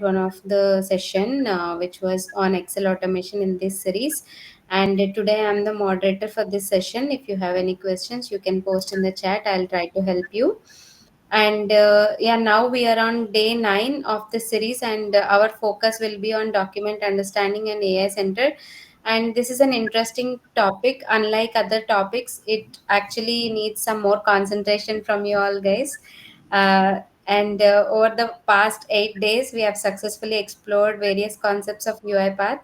one of the session which was on Excel automation in this series. And today I'm the moderator for this session. If you have any questions, you can post in the chat. I'll try to help you. And yeah, now we are on day 9 of the series, and our focus will be on document understanding and AI centered. And this is an interesting topic. Unlike other topics, it actually needs some more concentration from you all guys. And over the past 8 days, we have successfully explored various concepts of UiPath.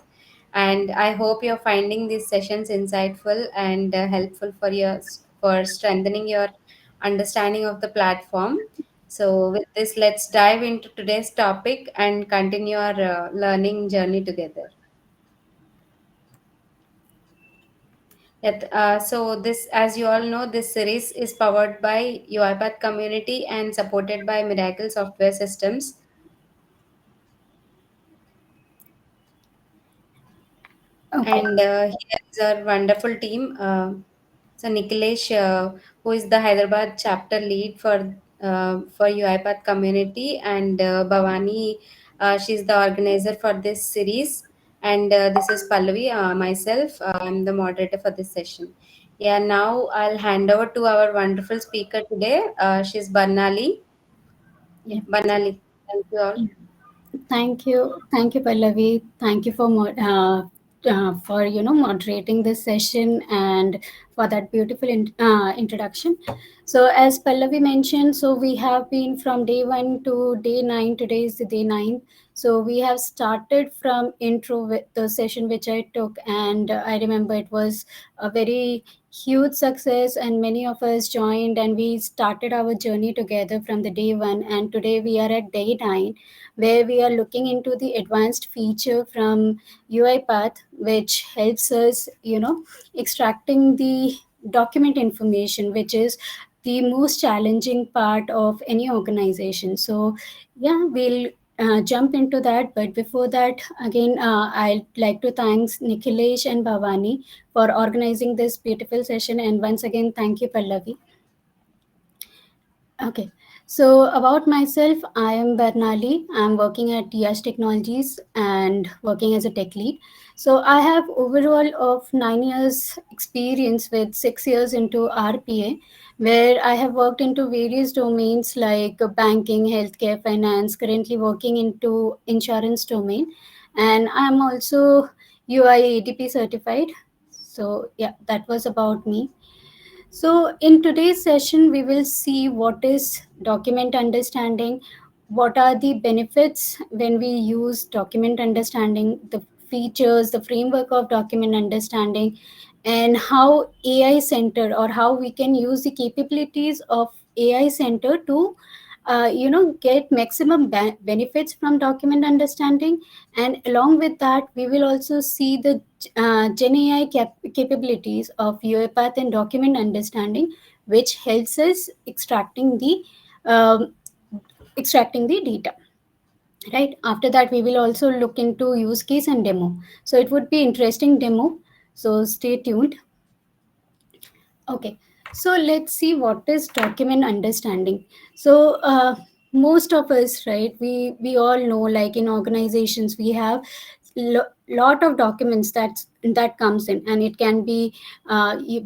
And I hope you're finding these sessions insightful and helpful for strengthening your understanding of the platform. So, with this, let's dive into today's topic and continue our learning journey together. So, this, as you all know, this series is powered by UiPath community and supported by Miracle Software Systems. Okay. And here is our wonderful team. So Nikhilesh, who is the Hyderabad chapter lead for UiPath community, and Bhavani, she's the organizer for this series. And this is Pallavi, myself. I'm the moderator for this session. Yeah, now I'll hand over to our wonderful speaker today. She's Barnali. Yeah. Barnali, thank you all. Thank you, Pallavi. Thank you for for moderating this session and for that beautiful introduction. So, as Pallavi mentioned, so we have been from day 1 to day 9. Today is the day 9. So we have started from intro with the session which I took, and I remember it was a very huge success, and many of us joined, and we started our journey together from the day 1, and today we are at day 9, where we are looking into the advanced feature from UiPath, which helps us, extracting the document information, which is the most challenging part of any organization. So, yeah, we'll jump into that. But before that, again, I'd like to thank Nikhilesh and Bhavani for organizing this beautiful session. And once again, thank you, Pallavi. Okay. So about myself, I am Barnali. I'm working at Yash Technologies and working as a tech lead. So I have overall of 9 years experience with 6 years into RPA, where I have worked into various domains like banking, healthcare, finance. Currently working into insurance domain, and I'm also UI certified. So yeah, that was about me. So, in today's session, we will see what is document understanding, what are the benefits when we use document understanding, the features, the framework of document understanding, and how AI center, or how we can use the capabilities of AI center to get maximum benefits from document understanding. And along with that, we will also see the Gen AI capabilities of UiPath and document understanding, which helps us um, extracting the data. Right after that, we will also look into use case and demo. So it would be interesting demo. So stay tuned. Okay, so let's see what is document understanding. So most of us, right? We all know, like in organizations, we have lot of documents that comes in, and it can be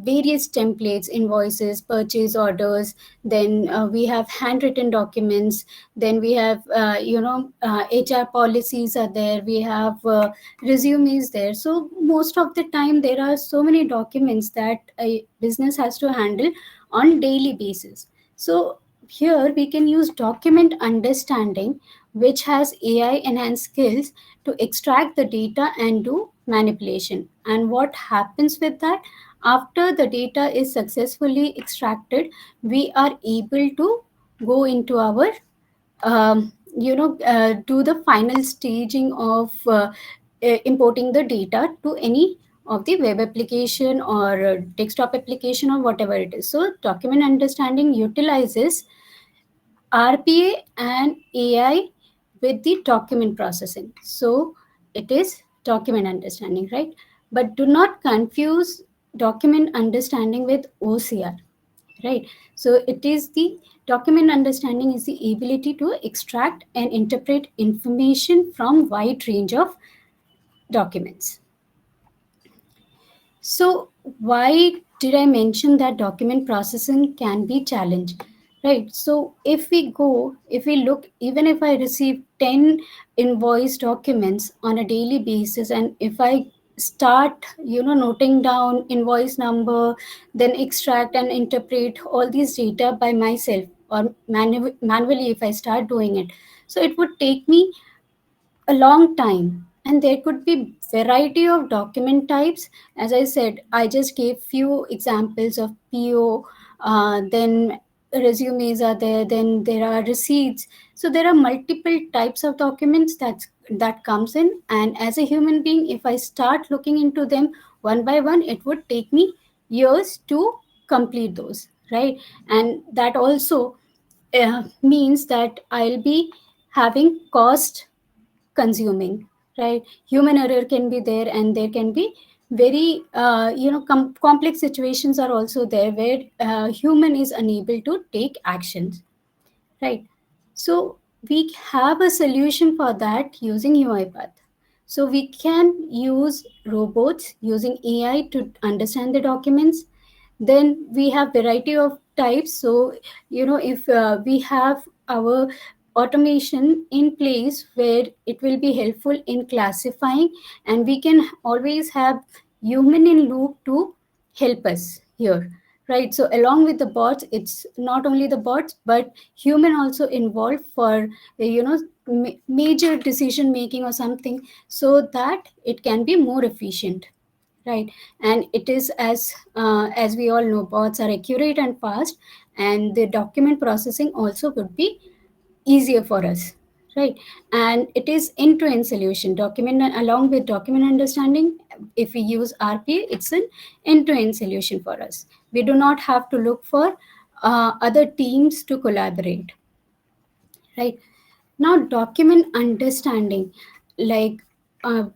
various templates, invoices, purchase orders. Then we have handwritten documents. Then we have HR policies are there. We have resumes there. So most of the time there are so many documents that a business has to handle on daily basis. So here we can use document understanding, which has AI enhanced skills to extract the data and do manipulation. And what happens with that, after the data is successfully extracted, we are able to go into our do the final staging of importing the data to any of the web application or desktop application or whatever it is. So document understanding utilizes RPA and AI with the document processing. So it is document understanding, right? But do not confuse document understanding with OCR, right? So it is the document understanding is the ability to extract and interpret information from wide range of documents. So why did I mention that document processing can be challenged? Right. So if we look, even if I receive 10 invoice documents on a daily basis, and if I start, noting down invoice number, then extract and interpret all these data by myself or manually, if I start doing it, so it would take me a long time, and there could be variety of document types. As I said, I just gave few examples of PO, then resumes are there, then there are receipts. So there are multiple types of documents that comes in, and as a human being, if I start looking into them one by one, it would take me years to complete those, right? And that also means that I'll be having cost consuming, right? Human error can be there, and there can be very complex situations are also there where human is unable to take actions, right? So we have a solution for that using UiPath. So we can use robots using AI to understand the documents. Then we have variety of types. So if we have our automation in place where it will be helpful in classifying, and we can always have human in loop to help us here, right? So along with the bots, it's not only the bots but human also involved for major decision making or something, so that it can be more efficient, right? And it is as we all know, bots are accurate and fast, and the document processing also would be easier for us, right? And it is end to end solution document along with document understanding. If we use RPA, it's an end to end solution for us. We do not have to look for other teams to collaborate, right? Now document understanding, like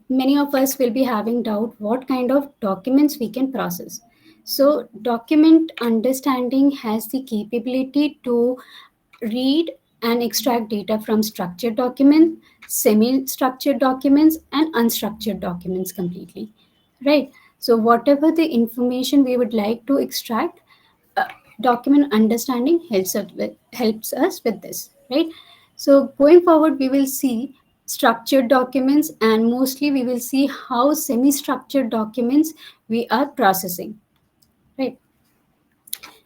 many of us will be having doubt what kind of documents we can process. So document understanding has the capability to read and extract data from structured documents, semi structured documents, and unstructured documents completely, right? So whatever the information we would like to extract, uh, document understanding helps us with this, right? So going forward, we will see structured documents, and mostly we will see how semi structured documents we are processing, right?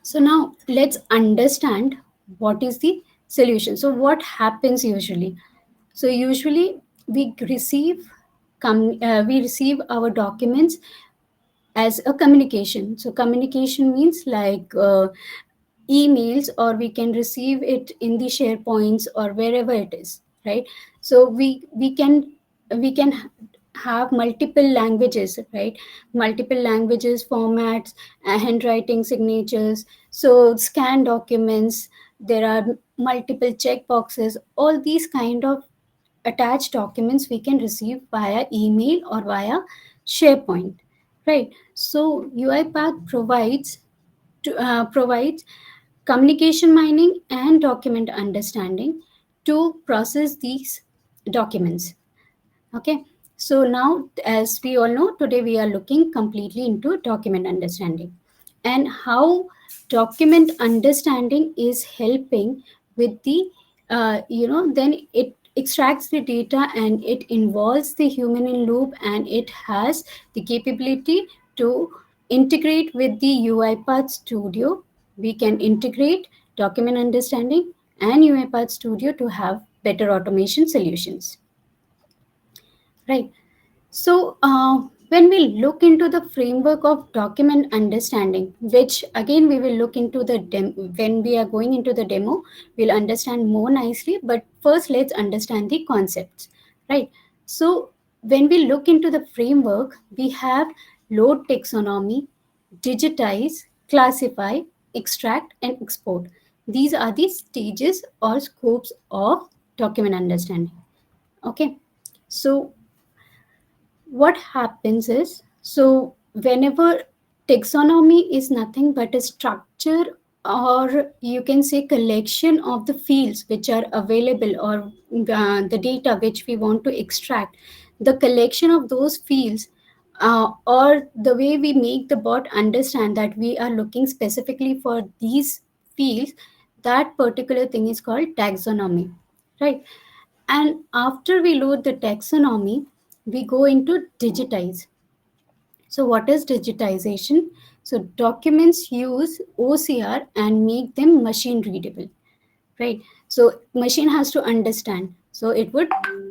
So now let's understand what is the solution. So what happens usually? So usually we receive we receive our documents as a communication. So communication means like emails, or we can receive it in the SharePoints or wherever it is, right? So we can have multiple languages, right? Multiple languages, formats, handwriting, signatures. So scan documents, there are multiple check boxes, all these kind of attached documents we can receive via email or via SharePoint, right? So UiPath provides communication mining and document understanding to process these documents. Okay, so now, as we all know, today we are looking completely into document understanding and how document understanding is helping with the, then it extracts the data and it involves the human in loop, and it has the capability to integrate with the UiPath Studio. We can integrate document understanding and UiPath Studio to have better automation solutions. Right. So, when we look into the framework of document understanding, which again we will look into when we are going into the demo, we'll understand more nicely. But first, let's understand the concepts, right? So, when we look into the framework, we have load taxonomy, digitize, classify, extract, and export. These are the stages or scopes of document understanding. Okay. So what happens is, so whenever taxonomy is nothing but a structure or you can say collection of the fields which are available, or the data which we want to extract, the collection of those fields, or the way we make the bot understand that we are looking specifically for these fields, that particular thing is called taxonomy, right? And after we load the taxonomy, we go into digitize. So, what is digitization? So, documents use OCR and make them machine readable, right? So, machine has to understand. So, it would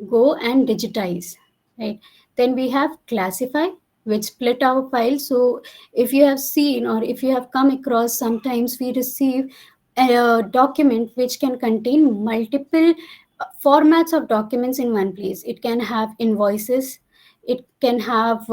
go and digitize, right? Then we have classify, which split our file. So, if you have seen or if you have come across, sometimes we receive a document which can contain multiple formats of documents in one place. It can have invoices, it can have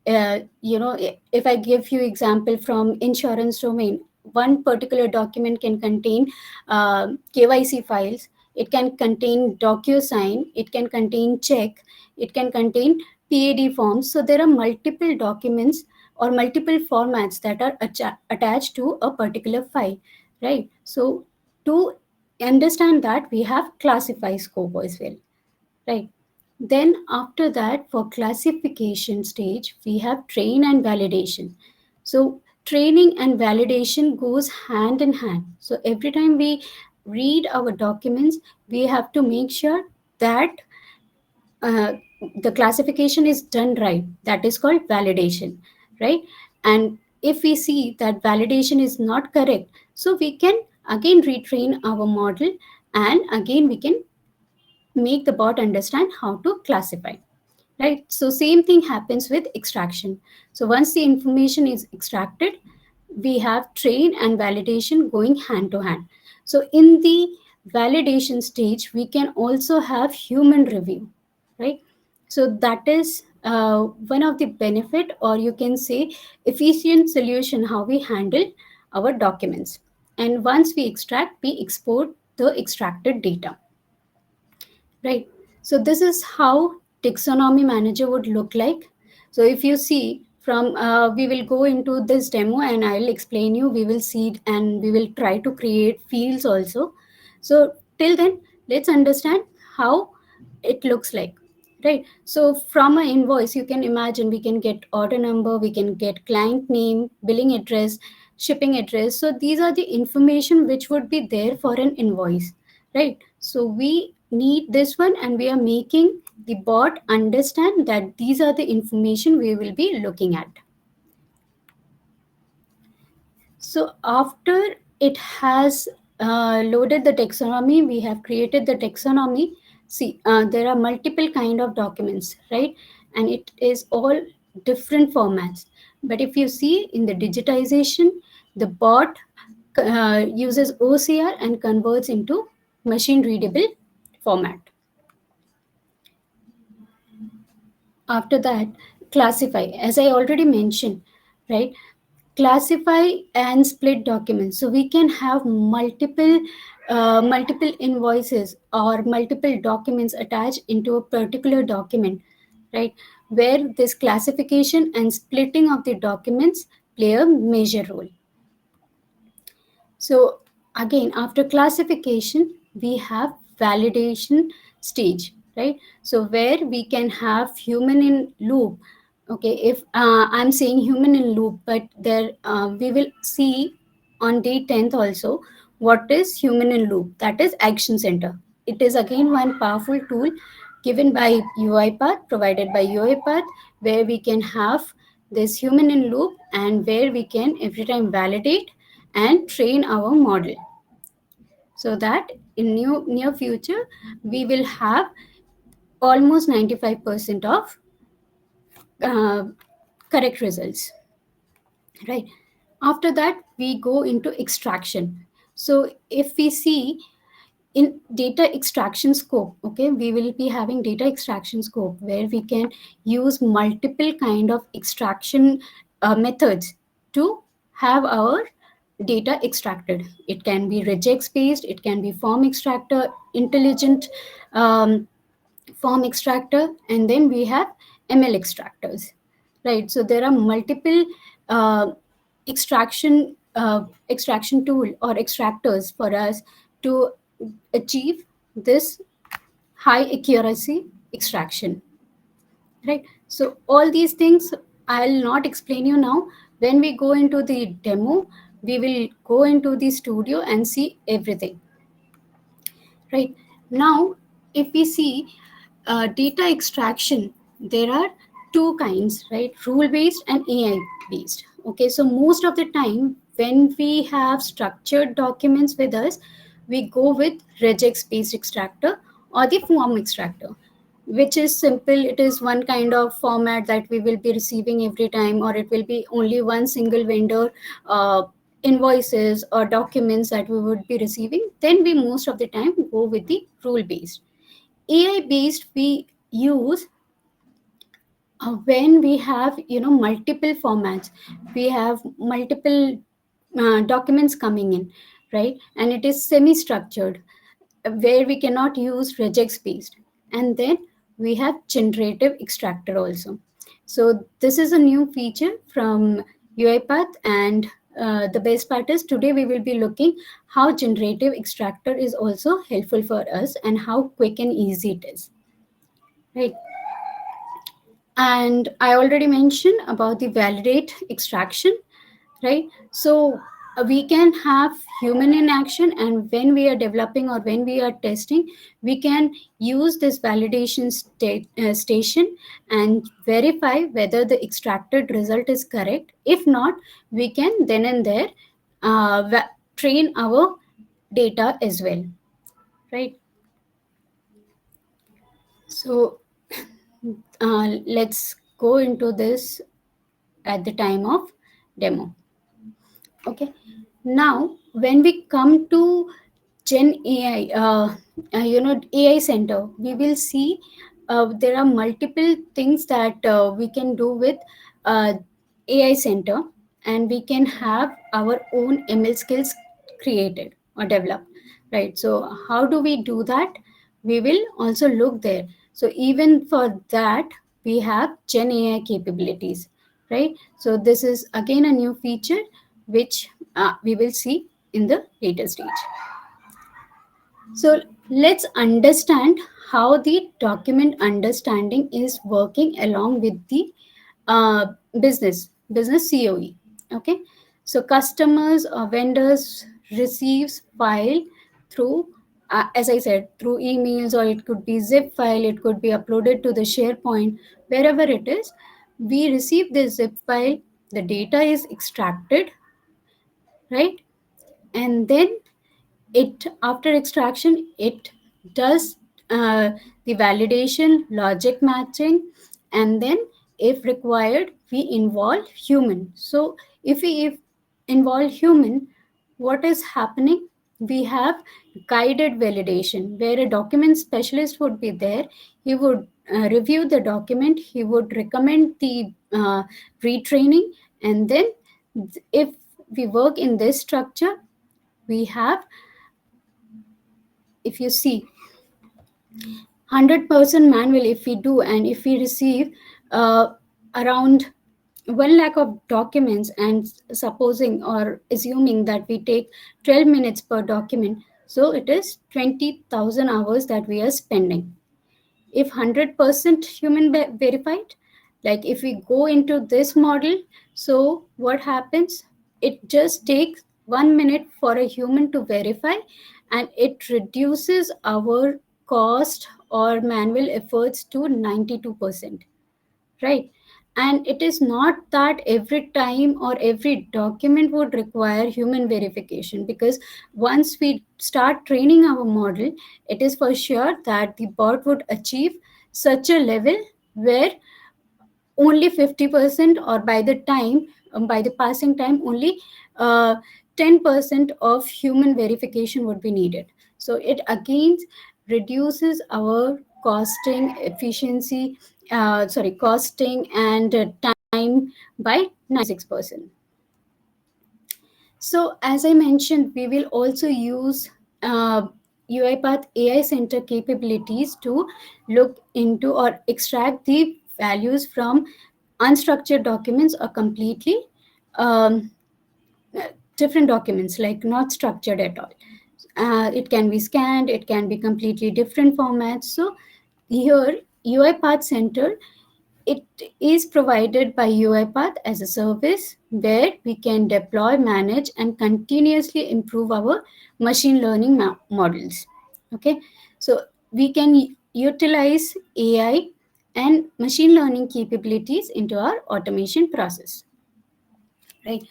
if I give you example from insurance domain, one particular document can contain KYC files, it can contain DocuSign, it can contain check, it can contain PAD forms. So there are multiple documents or multiple formats that are attached to a particular file, right? So to understand that, we have classify scope as well, right? Then after that, for classification stage, we have train and validation. So training and validation goes hand in hand. So every time we read our documents, we have to make sure that uh, the classification is done right. That is called validation, right? And if we see that validation is not correct, so we can again retrain our model, and again we can make the bot understand how to classify, right? So same thing happens with extraction. So once the information is extracted, we have train and validation going hand to hand. So in the validation stage, we can also have human review, right? So that is one of the benefit, or you can say efficient solution, how we handle our documents. And once we extract, we export the extracted data. Right. So this is how taxonomy manager would look like. So if you see from, we will go into this demo and I'll explain you. We will see and we will try to create fields also. So till then, let's understand how it looks like. Right. So from an invoice, you can imagine we can get order number, we can get client name, billing address, shipping address. So these are the information which would be there for an invoice, right? So we need this one, and we are making the bot understand that these are the information we will be looking at. So after it has loaded the taxonomy, we have created the taxonomy. See, there are multiple kind of documents, right? And it is all different formats. But if you see in the digitization, the bot uses OCR and converts into machine readable format. After that, classify, as I already mentioned, right? Classify and split documents, so we can have multiple invoices or multiple documents attached into a particular document, right? Where this classification and splitting of the documents play a major role. So again, after classification, we have validation stage, right? So where we can have human in loop. Okay, if I'm saying human in loop, but there we will see on day 10th also what is human in loop. That is Action Center. It is again one powerful tool given by UiPath, provided by UiPath, where we can have this human in loop, and where we can every time validate and train our model, so that in near future we will have almost 95% of uh, correct results, right? After that, we go into extraction. So if we see in data extraction scope, okay, we will be having data extraction scope where we can use multiple kind of extraction methods to have our data extracted. It can be regex based, it can be form extractor, intelligent um, form extractor, and then we have ML extractors, right? So there are multiple uh, extraction extraction tool or extractors for us to achieve this high accuracy extraction, right? So all these things I'll not explain you now. When we go into the demo, we will go into the studio and see everything, right? Now, if we see data extraction, there are two kinds, right? Rule based and AI based. Okay, so most of the time when we have structured documents with us, we go with regex based extractor or the form extractor, which is simple. It is one kind of format that we will be receiving every time, or it will be only one single vendor invoices or documents that we would be receiving. Then we most of the time go with the rule based. AI based we use when we have, multiple formats, we have multiple documents coming in, right? And it is semi structured, where we cannot use regex based. And then we have generative extractor also. So this is a new feature from UiPath. And the best part is today we will be looking how generative extractor is also helpful for us and how quick and easy it is, right? And I already mentioned about the validate extraction, right? So we can have human in action, and when we are developing or when we are testing, we can use this validation station and verify whether the extracted result is correct. If not, we can then and there train our data as well, right? So let's go into this at the time of demo. Okay. Now, when we come to Gen AI, AI Center, we will see there are multiple things that we can do with uh, AI Center, and we can have our own ML skills created or developed, right? So, how do we do that? We will also look there. So, even for that, we have Gen AI capabilities, right? So, this is again a new feature which we will see in the later stage. So let's understand how the document understanding is working along with the uh, business COE. Okay, so customers or vendors receives file through, as I said, through emails, or it could be zip file, it could be uploaded to the SharePoint, wherever it is. We receive this zip file, the data is extracted, right? And then it, after extraction, it does the validation, logic matching, and then if required we involve human. So if involve human, what is happening? We have guided validation, where a document specialist would be there. He would review the document, he would recommend the retraining. And then if we work in this structure, we have, if you see, 100% manual if we do, and if we receive uh, around 1 lakh of documents, and supposing or assuming that we take 12 minutes per document, so it is 20,000 hours that we are spending. If 100% human verified, like if we go into this model, so what happens? It just takes 1 minute for a human to verify, and it reduces our cost or manual efforts to 92%, right? And it is not that every time or every document would require human verification, because once we start training our model, it is for sure that the bot would achieve such a level where only 50%, or by the time, by the passing time, only 10% of human verification would be needed. So it again reduces our costing efficiency, costing and time by 96%. So, as I mentioned, we will also use uh, UiPath AI Center capabilities to look into or extract the values from unstructured documents or completely um, different documents, like not structured at all. It can be scanned, it can be completely different formats. So here, UiPath Center, it is provided by UiPath as a service where we can deploy, manage, and continuously improve our machine learning models. Okay, so we can utilize AI and machine learning capabilities into our automation process, right?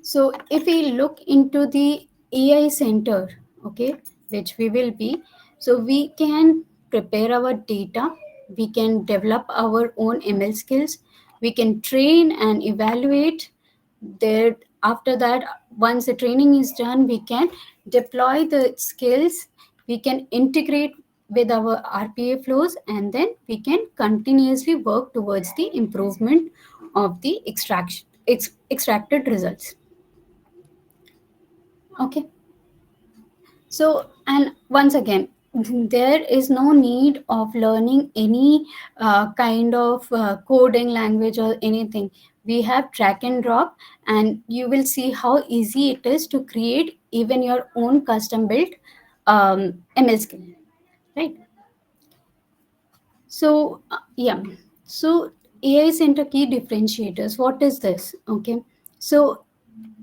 So if we look into the AI center, okay, which we will be, so we can prepare our data, we can develop our own ML skills, we can train and evaluate there. After that, once the training is done, we can deploy the skills, we can integrate with our RPA flows, and then we can continuously work towards the improvement of the extracted results. Okay, so and once again, there is no need of learning any kind of coding language or anything. We have drag and drop, and you will see how easy it is to create even your own custom built ML skill, right? So, yeah. So, AI Center key differentiators. What is this? Okay. So,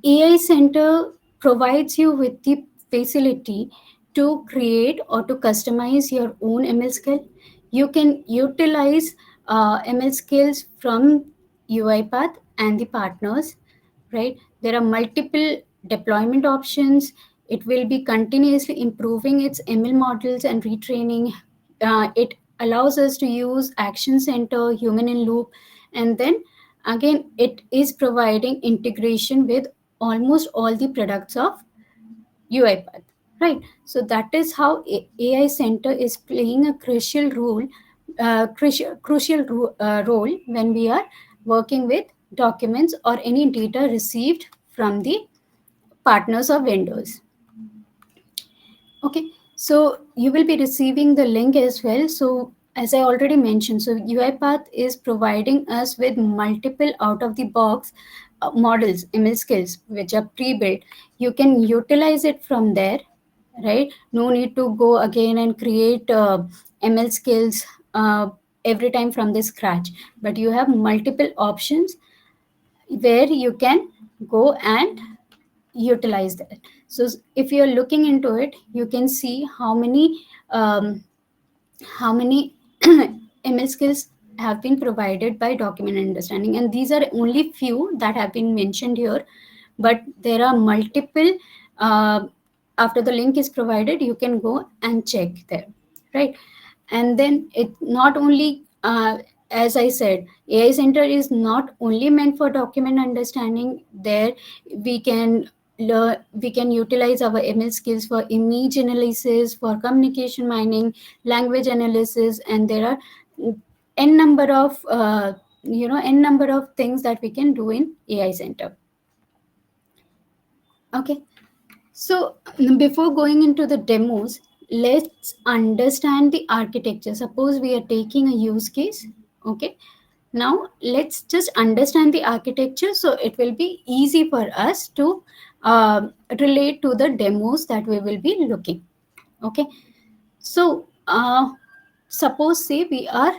AI Center provides you with the facility to create or to customize your own ML skill. You can utilize ML skills from UiPath and the partners, right? There are multiple deployment options. It will be continuously improving its ML models and retraining. It allows us to use Action Center, Human in Loop, and then again, it is providing integration with almost all the products of UiPath, right? So that is how AI Center is playing a crucial role when we are working with documents or any data received from the partners or vendors. Okay, so you will be receiving the link as well. So as I already mentioned, so UiPath is providing us with multiple out of the box models, ML skills, which are pre-built. You can utilize it from there, right? No need to go again and create ML skills every time from the scratch. But you have multiple options where you can go and utilize that. So if you're looking into it, you can see um, how many ML skills have been provided by document understanding, and these are only few that have been mentioned here, but there are multiple. uh, After the link is provided, you can go and check there, right? And then it not only as I said, AI Center is not only meant for document understanding. There we can learn, we can utilize our ML skills for image analysis, for communication mining, language analysis, and there are n number of n number of things that we can do in AI Center. Okay, so before going into the demos, let's understand the architecture. Suppose we are taking a use case. Okay, now let's just understand the architecture so it will be easy for us to relate to the demos that we will be looking. Okay, so suppose say we are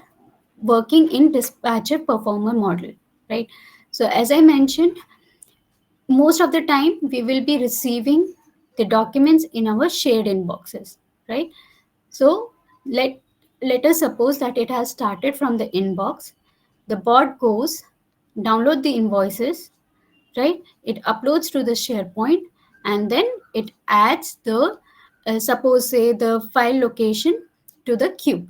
working in dispatcher performer model, right? So as I mentioned, most of the time we will be receiving the documents in our shared inboxes, right? So let let us suppose that it has started from the inbox. The bot goes, download the invoices, right? It uploads to the SharePoint, and then it adds the suppose say the file location to the queue,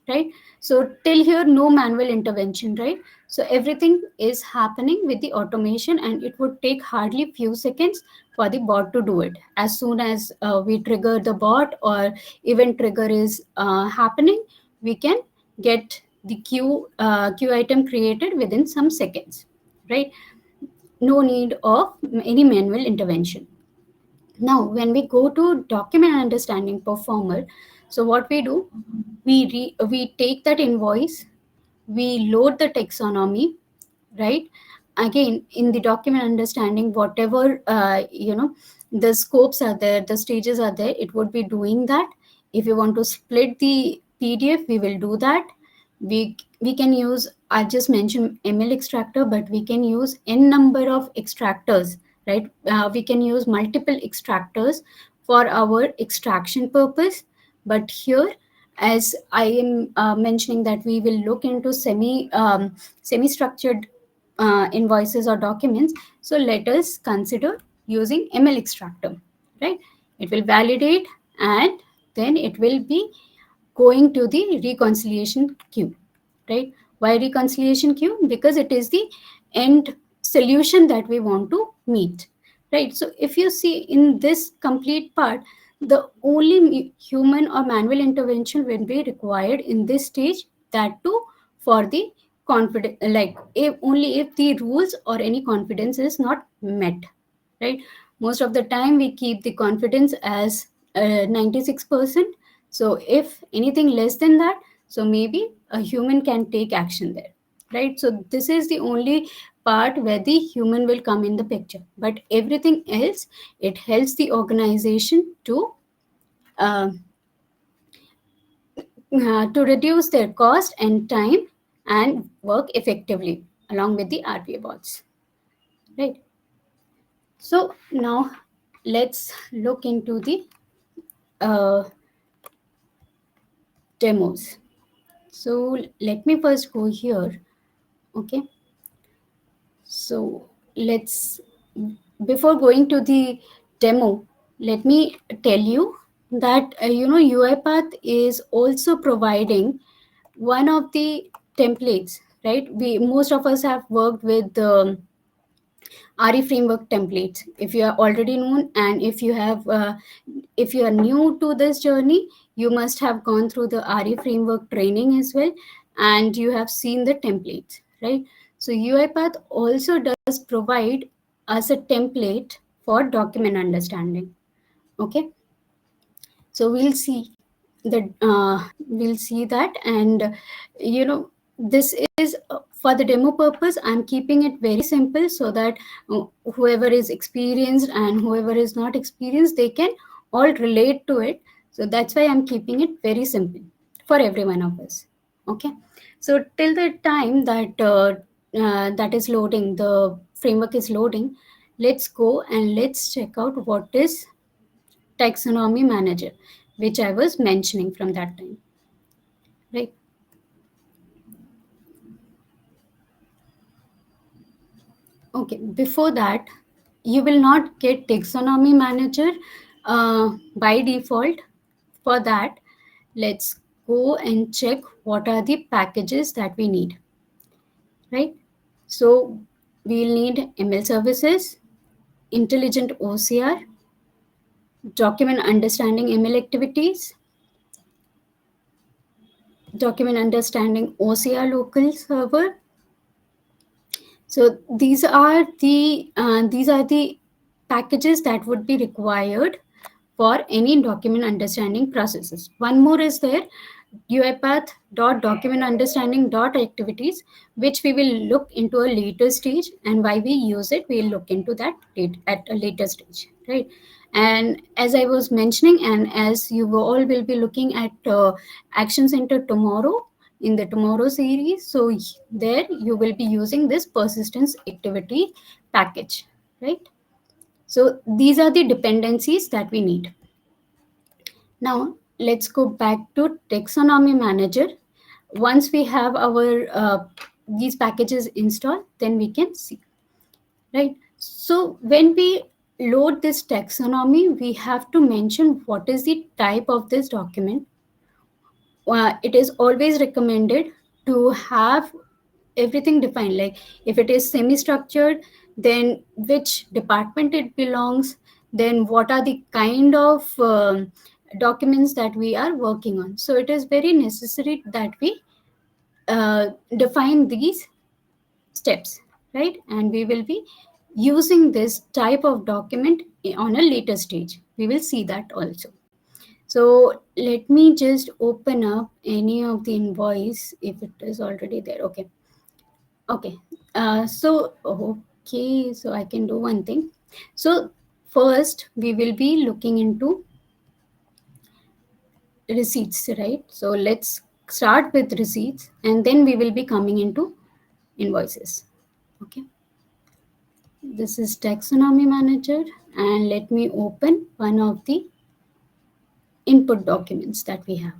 right? So till here, no manual intervention, right? So everything is happening with the automation, and it would take hardly few seconds for the bot to do it. As soon as we trigger the bot or event trigger is happening, we can get the queue item created within some seconds, right? No need of any manual intervention. Now, when we go to document understanding performer, so what we do, we take that invoice, we load the taxonomy, right? again, in the document understanding, whatever the scopes are there, the stages are there, it would be doing that. If you want to split the PDF, we will do that. We can use, I just mentioned ML extractor, but we can use n number of extractors, right? We can use multiple extractors for our extraction purpose. But here, as I am mentioning that we will look into semi structured invoices or documents, so let us consider using ML extractor, right? It will validate, and then it will be going to the reconciliation queue, right? Why reconciliation queue? Because it is the end solution that we want to meet, right? So if you see in this complete part, the only human or manual intervention will be required in this stage, that too for the confidence, like if only if the rules or any confidence is not met, right? Most of the time we keep the confidence as 96%. So if anything less than that, so maybe a human can take action there, right? So this is the only part where the human will come in the picture, but everything else, it helps the organization uh, to reduce their cost and time and work effectively along with the RPA bots, right? So now let's look into the uh, demos. So let me first go here. Okay. So let's, before going to the demo, let me tell you that UiPath is also providing one of the templates, right? We, most of us have worked with RE framework templates. If you are already known, and if you are new to this journey, you must have gone through the RE framework training as well, and you have seen the templates, right? So UiPath also does provide us a template for document understanding. Okay, so we'll see that. And this is for the demo purpose, I'm keeping it very simple, so that uh, whoever is experienced and whoever is not experienced, they can all relate to it. So that's why I'm keeping it very simple for every one of us. Okay, so till the time that that is loading, the framework is loading, let's go and let's check out what is taxonomy manager, which I was mentioning from that time, right? Okay, before that, you will not get taxonomy manager by default. For that, let's go and check what are the packages that we need, right? So we'll need ML services, intelligent OCR, document understanding ML activities, document understanding OCR local server. So these are the packages that would be required for any document understanding processes. One more is there, UiPath dot document understanding dot activities, which we will look into a later stage, and why we use it, we'll look into that at a later stage, right? And as I was mentioning, and as you all will be looking at Action Center tomorrow, in the tomorrow series, so there you will be using this persistence activity package, right? So these are the dependencies that we need. Now let's go back to taxonomy manager. Once we have our these packages installed, then we can see, right? So when we load this taxonomy, we have to mention what is the type of this document. It is always recommended to have everything defined, like if it is semi structured, then which department it belongs, then what are the kind of documents that we are working on. So it is very necessary that we define these steps, right? And we will be using this type of document on a later stage. We will see that also. So let me just open up any of the invoice if it is already there. Okay. Okay. So I can do one thing. So first we will be looking into receipts, right? So let's start with receipts and then we will be coming into invoices. Okay. This is taxonomy manager, and let me open one of the input documents that we have.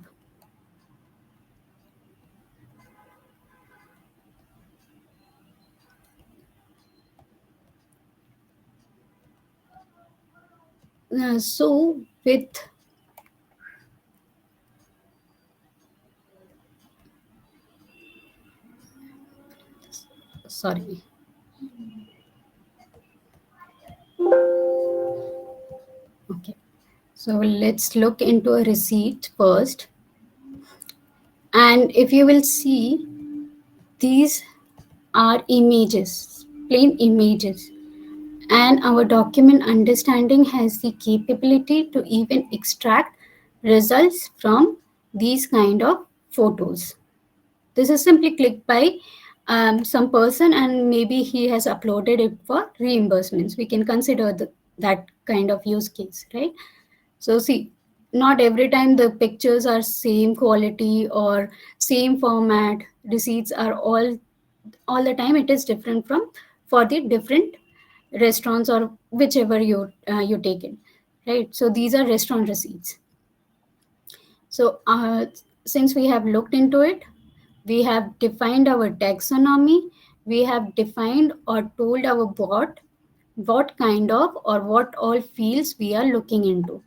So with sorry. Okay. So let's look into a receipt first. And if you will see, these are images, plain images. And our document understanding has the capability to even extract results from these kind of photos. This is simply clicked by some person, and maybe he has uploaded it for reimbursements. We can consider that kind of use case, right? So see, not every time the pictures are same quality or same format. Receipts are all the time it is different from for the different restaurants or whichever you take it, right? So these are restaurant receipts. So since we have looked into it, we have defined our taxonomy, we have defined or told our bot what kind of or what all fields we are looking into,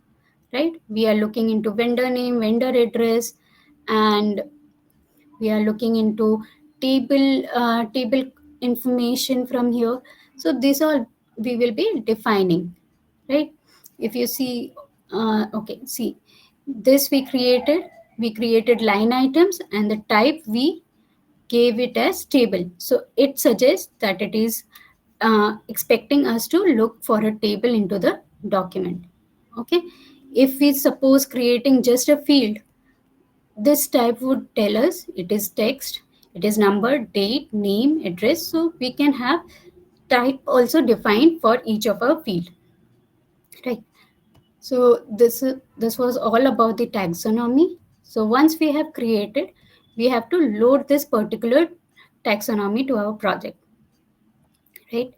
right? We are looking into vendor name, vendor address, and we are looking into table information from here. So these all we will be defining, right? If you see, okay, see, this we created line items, and the type we gave it as table. So it suggests that it is expecting us to look for a table into the document. Okay. If we suppose creating just a field, this type would tell us it is text, it is number, date, name, address. So we can have type also defined for each of our field, right? So this was all about the taxonomy. So once we have created, we have to load this particular taxonomy to our project, right?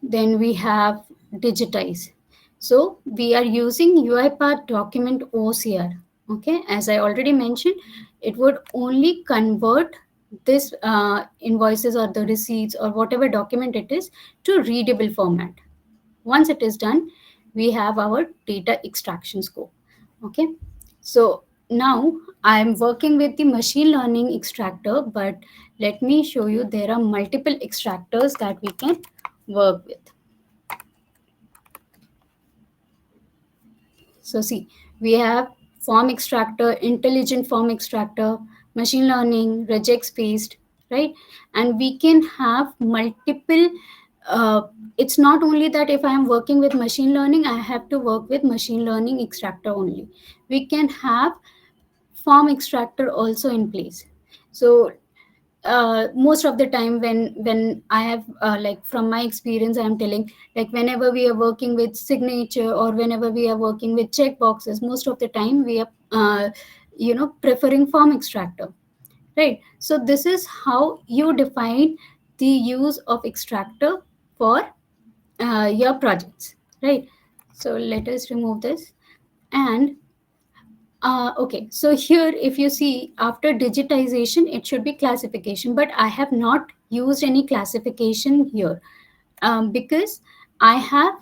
Then we have digitize. So we are using UiPath document OCR. Okay, as I already mentioned, it would only convert this invoices or the receipts or whatever document it is to readable format. Once it is done, we have our data extraction scope. Okay, so now I am working with the machine learning extractor, but let me show you there are multiple extractors that we can work with. So see, we have form extractor, intelligent form extractor, machine learning, regex based, right? And we can have multiple. Uh, it's not only that if I am working with machine learning, I have to work with machine learning extractor only. We can have form extractor also in place. So most of the time when I have like from my experience I'm telling, like whenever we are working with signature or whenever we are working with check boxes, most of the time we are preferring form extractor, right? So this is how you define the use of extractor for your projects, right? So let us remove this. And okay, so here if you see after digitization, it should be classification, but I have not used any classification here because I have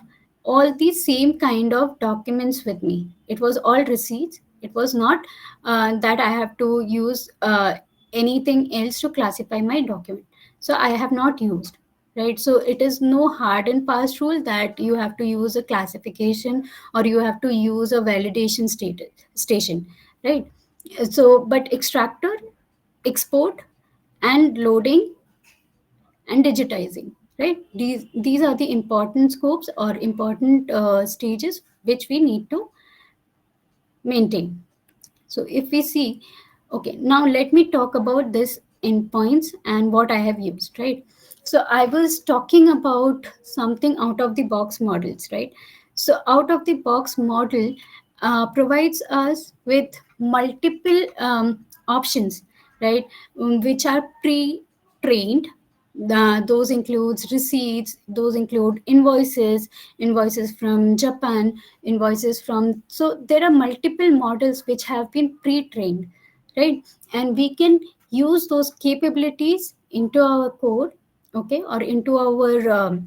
all the same kind of documents with me. It was all receipts. It was not that I have to use anything else to classify my document. So I have not used, right? So it is no hard and fast rule that you have to use a classification or you have to use a validation station, right? So, but extractor, export, and loading and digitizing, right? These are the important scopes or important stages which we need to maintain. So if we see, okay, now let me talk about this endpoints and what I have used, right? So I was talking about something out of the box models, right? So out of the box model provides us with multiple options, right? Which are pre-trained. Those includes receipts, those include invoices, invoices from Japan, invoices from, so there are multiple models which have been pre-trained, right? And we can use those capabilities into our code, okay, or into our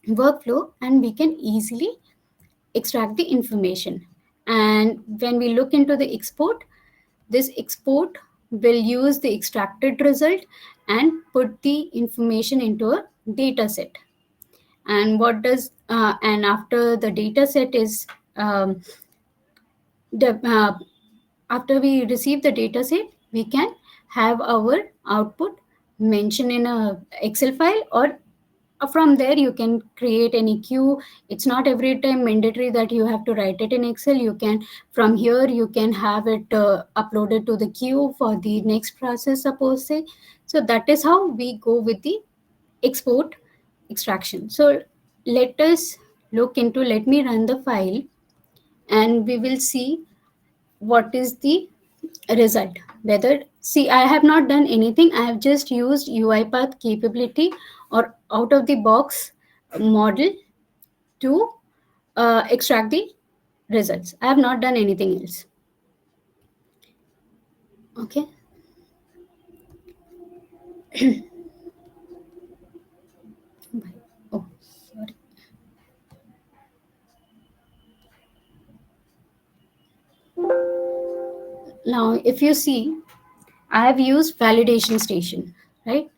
workflow, and we can easily extract the information. And when we look into the export, this export will use the extracted result and put the information into a data set. And what does and after the data set is um, after we receive the data set, we can have our output mentioned in a Excel file, or from there you can create any queue. It's not every time mandatory that you have to write it in Excel. You can, from here you can have it uploaded to the queue for the next process, suppose say. So that is how we go with the export extraction. So let us look into, let me run the file, and we will see what is the result. Whether, see, I have not done anything, I have just used UiPath capability or out of the box model to extract the results. I have not done anything else. Okay. Oh, sorry. Now if you see, I have used validation station, right?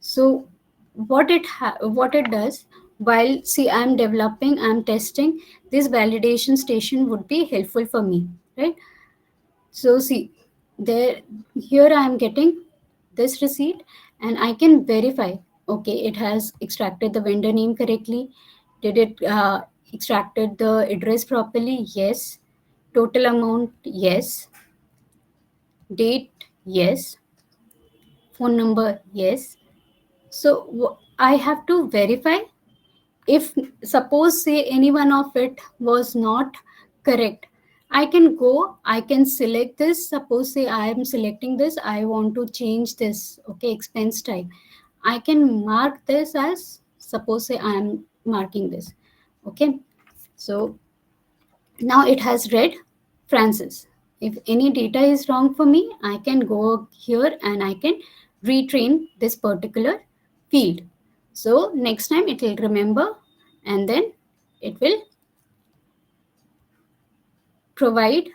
So what it does, while, see, I'm developing, I'm testing, this validation station would be helpful for me, right? So see, there, here I am getting this receipt, and I can verify, okay, it has extracted the vendor name correctly. Did it extracted the address properly? Yes. Total amount? Yes. Date? Yes. Phone number? Yes. So I have to verify. If suppose say any one of it was not correct, I can go, I can select this. Suppose say I am selecting this, I want to change this, okay, expense type. I can mark this as, suppose say I am marking this, okay. So now it has read Francis. If any data is wrong for me, I can go here and I can retrain this particular field. So next time it will remember, and then it will provide,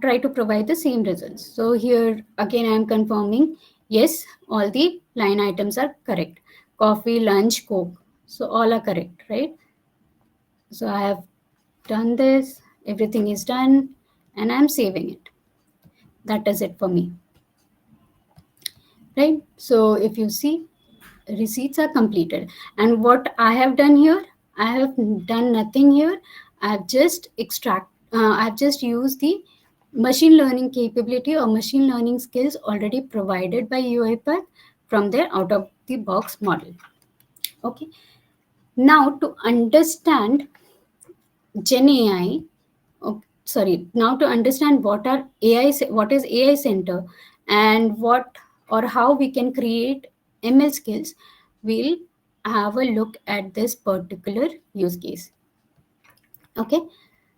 try to provide the same results. So here again I am confirming, yes, all the line items are correct. Coffee, lunch, Coke. So all are correct, right? So I have done this, everything is done, and I'm saving it. That is it for me, right? So if you see, receipts are completed, and what I have done here, I have done nothing here. I have just I have just used the machine learning capability or machine learning skills already provided by UiPath from their out of the box model. Okay, now to understand Gen AI, oh, sorry, now to understand what are what is AI Center, and what or how we can create ML skills, we'll have a look at this particular use case. Okay,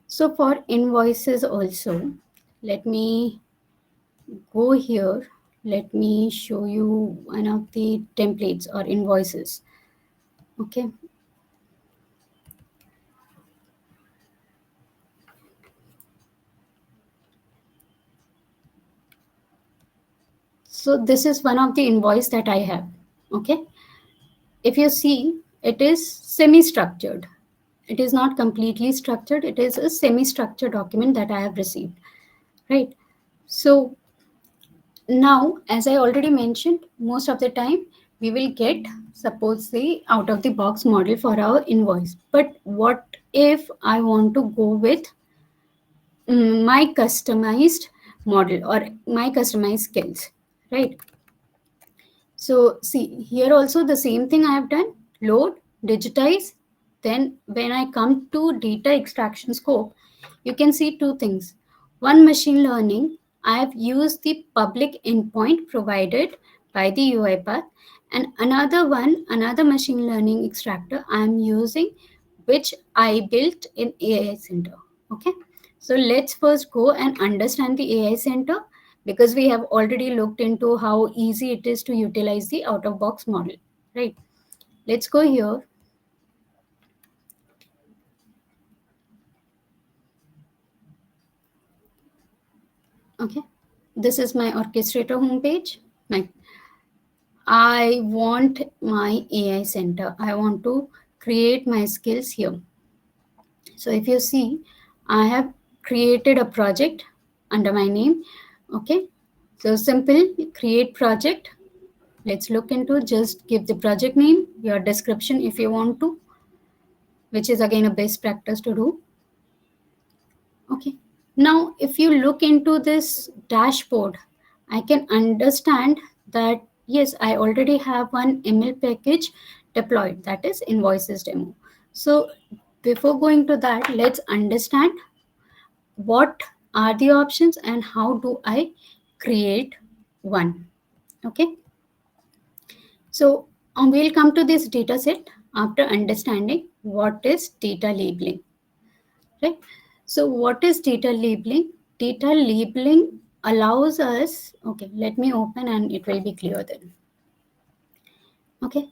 so for invoices also, let me go here. Let me show you one of the templates or invoices. Okay, so this is one of the invoice that I have. Okay, if you see, it is semi-structured. It is not completely structured. It is a semi-structured document that I have received, right? So now, as I already mentioned, most of the time we will get, suppose say, out of the box model for our invoice. But what if I want to go with my customized model or my customized skills, right? So see here also the same thing I have done, load, digitize. Then when I come to data extraction scope, you can see two things. One, machine learning, I have used the public endpoint provided by the UiPath, and another one, another machine learning extractor I am using, which I built in AI Center. Okay, so let's first go and understand the AI Center, because we have already looked into how easy it is to utilize the out of box model, right? Let's go here. Okay, this is my orchestrator homepage. My, I want my AI center, I want to create my skills here. So if you see, I have created a project under my name. Okay, so simple, create project. Let's look into, just give the project name, your description if you want to, which is again a best practice to do. Okay. Now, if you look into this dashboard, I can understand that yes, I already have one ML package deployed, that is invoices demo. So before going to that, let's understand what are the options and how do I create one. Okay. So we'll come to this data set after understanding what is data labeling, right? So what is data labeling? Data labeling allows us, okay, let me open and it will be clear then. Okay,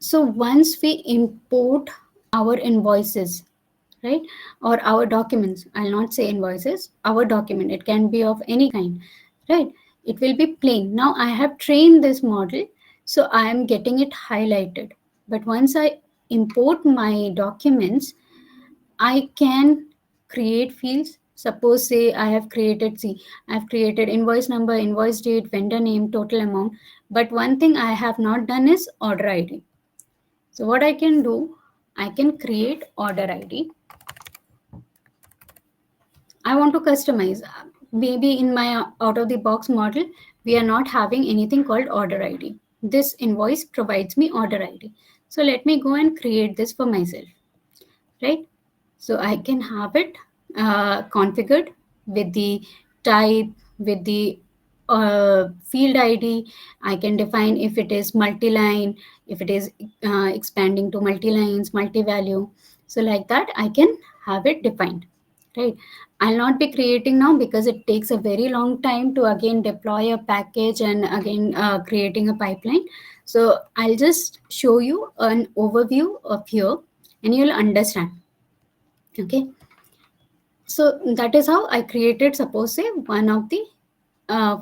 so once we import our invoices, right, or our documents, I'll not say invoices, our document, it can be of any kind, right? It will be plain. Now I have trained this model, so I am getting it highlighted. But once I import my documents, I can create fields. Suppose say I have created, see, I've created invoice number, invoice date, vendor name, total amount. But one thing I have not done is order ID. So what I can do, I can create order ID. I want to customize. Maybe in my out of the box model, we are not having anything called order ID. This invoice provides me order ID. So let me go and create this for myself, right? So I can have it configured with the type, with the field ID. I can define if it is multi-line, if it is expanding to multi-lines, multi-value. So like that, I can have it defined, right? I'll not be creating now because it takes a very long time to again deploy a package and again creating a pipeline. So I'll just show you an overview of here and you'll understand. Okay, so that is how I created, suppose say, one of the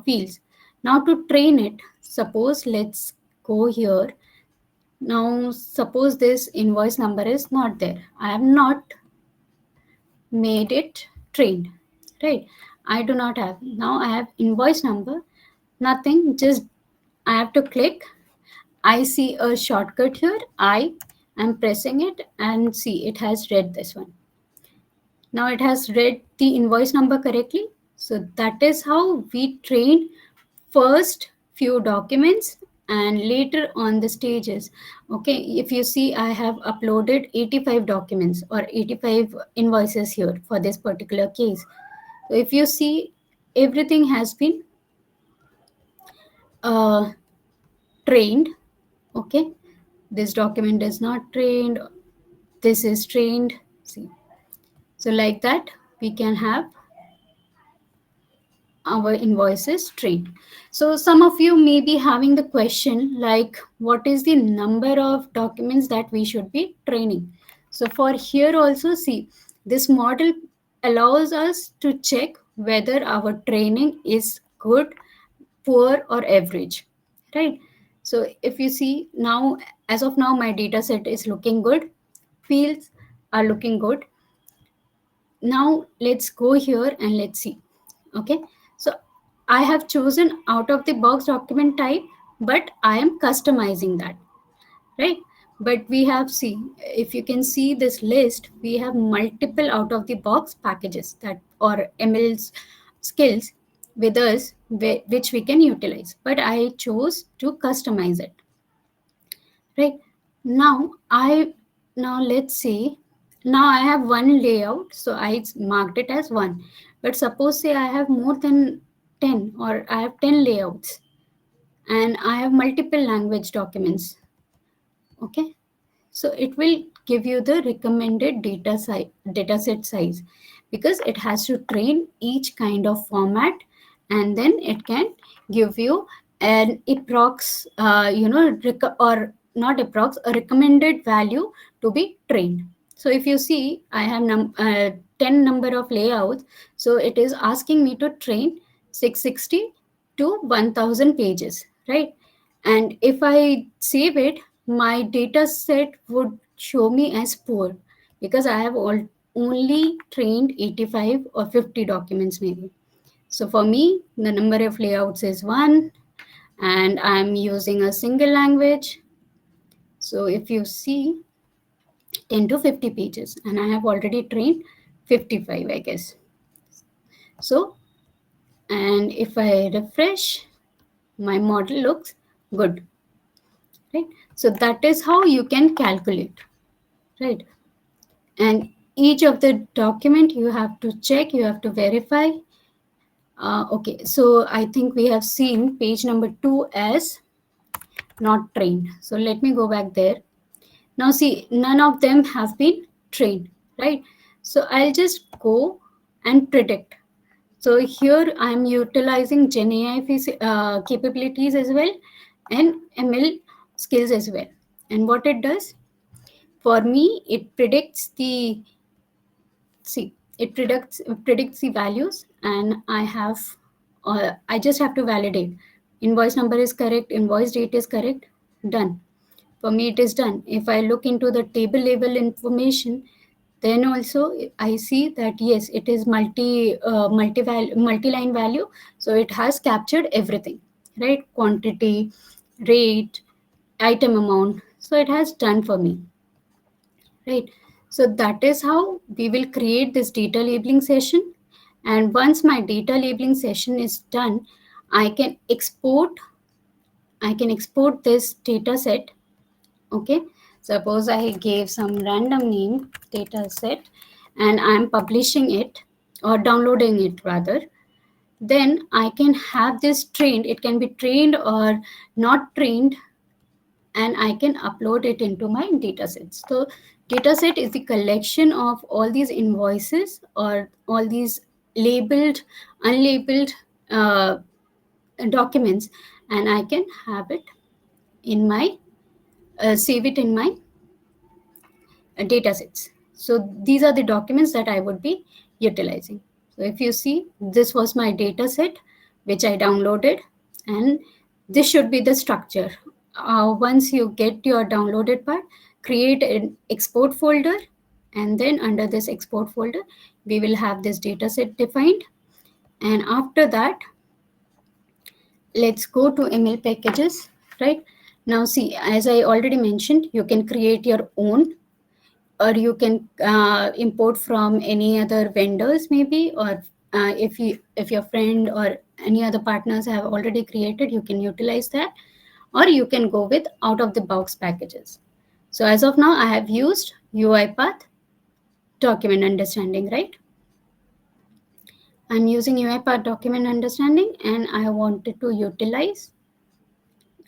fields. Now to train it, suppose let's go here. Now suppose this invoice number is not there, I have not made it trained, right? I do not have. Now I have invoice number, nothing, just I have to click. I see a shortcut here, I am pressing it and see it has read this one. Now it has read the invoice number correctly. So that is how we train first few documents and later on the stages. Okay, if you see, I have uploaded 85 documents or 85 invoices here for this particular case. So if you see, everything has been uh, trained. Okay, this document is not trained, this is trained. See, so like that we can have our invoices trained. So some of you may be having the question like, what is the number of documents that we should be training? So for here also, see, this model allows us to check whether our training is good, poor or average, right? So if you see now, as of now, my data set is looking good, fields are looking good. Now let's go here and let's see. Okay, so I have chosen out of the box document type, but I am customizing that, right? But we have, see, if you can see this list, we have multiple out of the box packages that or ML's skills with us which we can utilize, but I chose to customize it. Right. now I Now let's say, now I have one layout, so I marked it as one. But suppose say I have more than 10, or I have 10 layouts, and I have multiple language documents. Okay, so it will give you the recommended data set size, because it has to train each kind of format, and then it can give you an approx, or not approx, a recommended value to be trained. So if you see, I have 10 number of layouts, so it is asking me to train 660 to 1000 pages, right? And if I save it, my data set would show me as poor, because I have only trained 85 or 50 documents maybe. So for me, the number of layouts is one, and I'm using a single language. So if you see, 10 to 50 pages, and I have already trained 55, I guess. So, and if I refresh, my model looks good, right? So that is how you can calculate, right? And each of the document you have to check, you have to verify. Okay, so I think we have seen page number 2 as not trained. So let me go back there. Now see, none of them have been trained, right? So I'll just go and predict. So here I'm utilizing Gen AI capabilities as well, and ML skills as well. And what it does for me, it predicts the, see, it predicts the values, and I just have to validate. Invoice number is correct, invoice date is correct, done. For me, it is done. If I look into the table level information, then also I see that yes, it is multi line value, so it has captured everything, right? Quantity, rate, item amount, so it has done for me, right? So that is how we will create this data labeling session. And once my data labeling session is done, i can export I can export this data set. Okay, suppose I gave some random name, data set, and I'm publishing it, or downloading it rather. Then I can have this trained, it can be trained or not trained, and I can upload it into my datasets. So dataset is the collection of all these invoices, or all these labeled, unlabeled uh, documents, and I can have it in my save it in my data sets. So these are the documents that I would be utilizing. So if you see, this was my data set which I downloaded, and this should be the structure. Once you get your downloaded part, create an export folder, and then under this export folder, we will have this data set defined. And after that, let's go to ML packages, right? Now see, as I already mentioned, you can create your own, or you can import from any other vendors maybe, or if your friend or any other partners have already created, you can utilize that, or you can go with out of the box packages. So as of now, I have used UiPath document understanding, right? I'm using UiPath document understanding, and I wanted to utilize,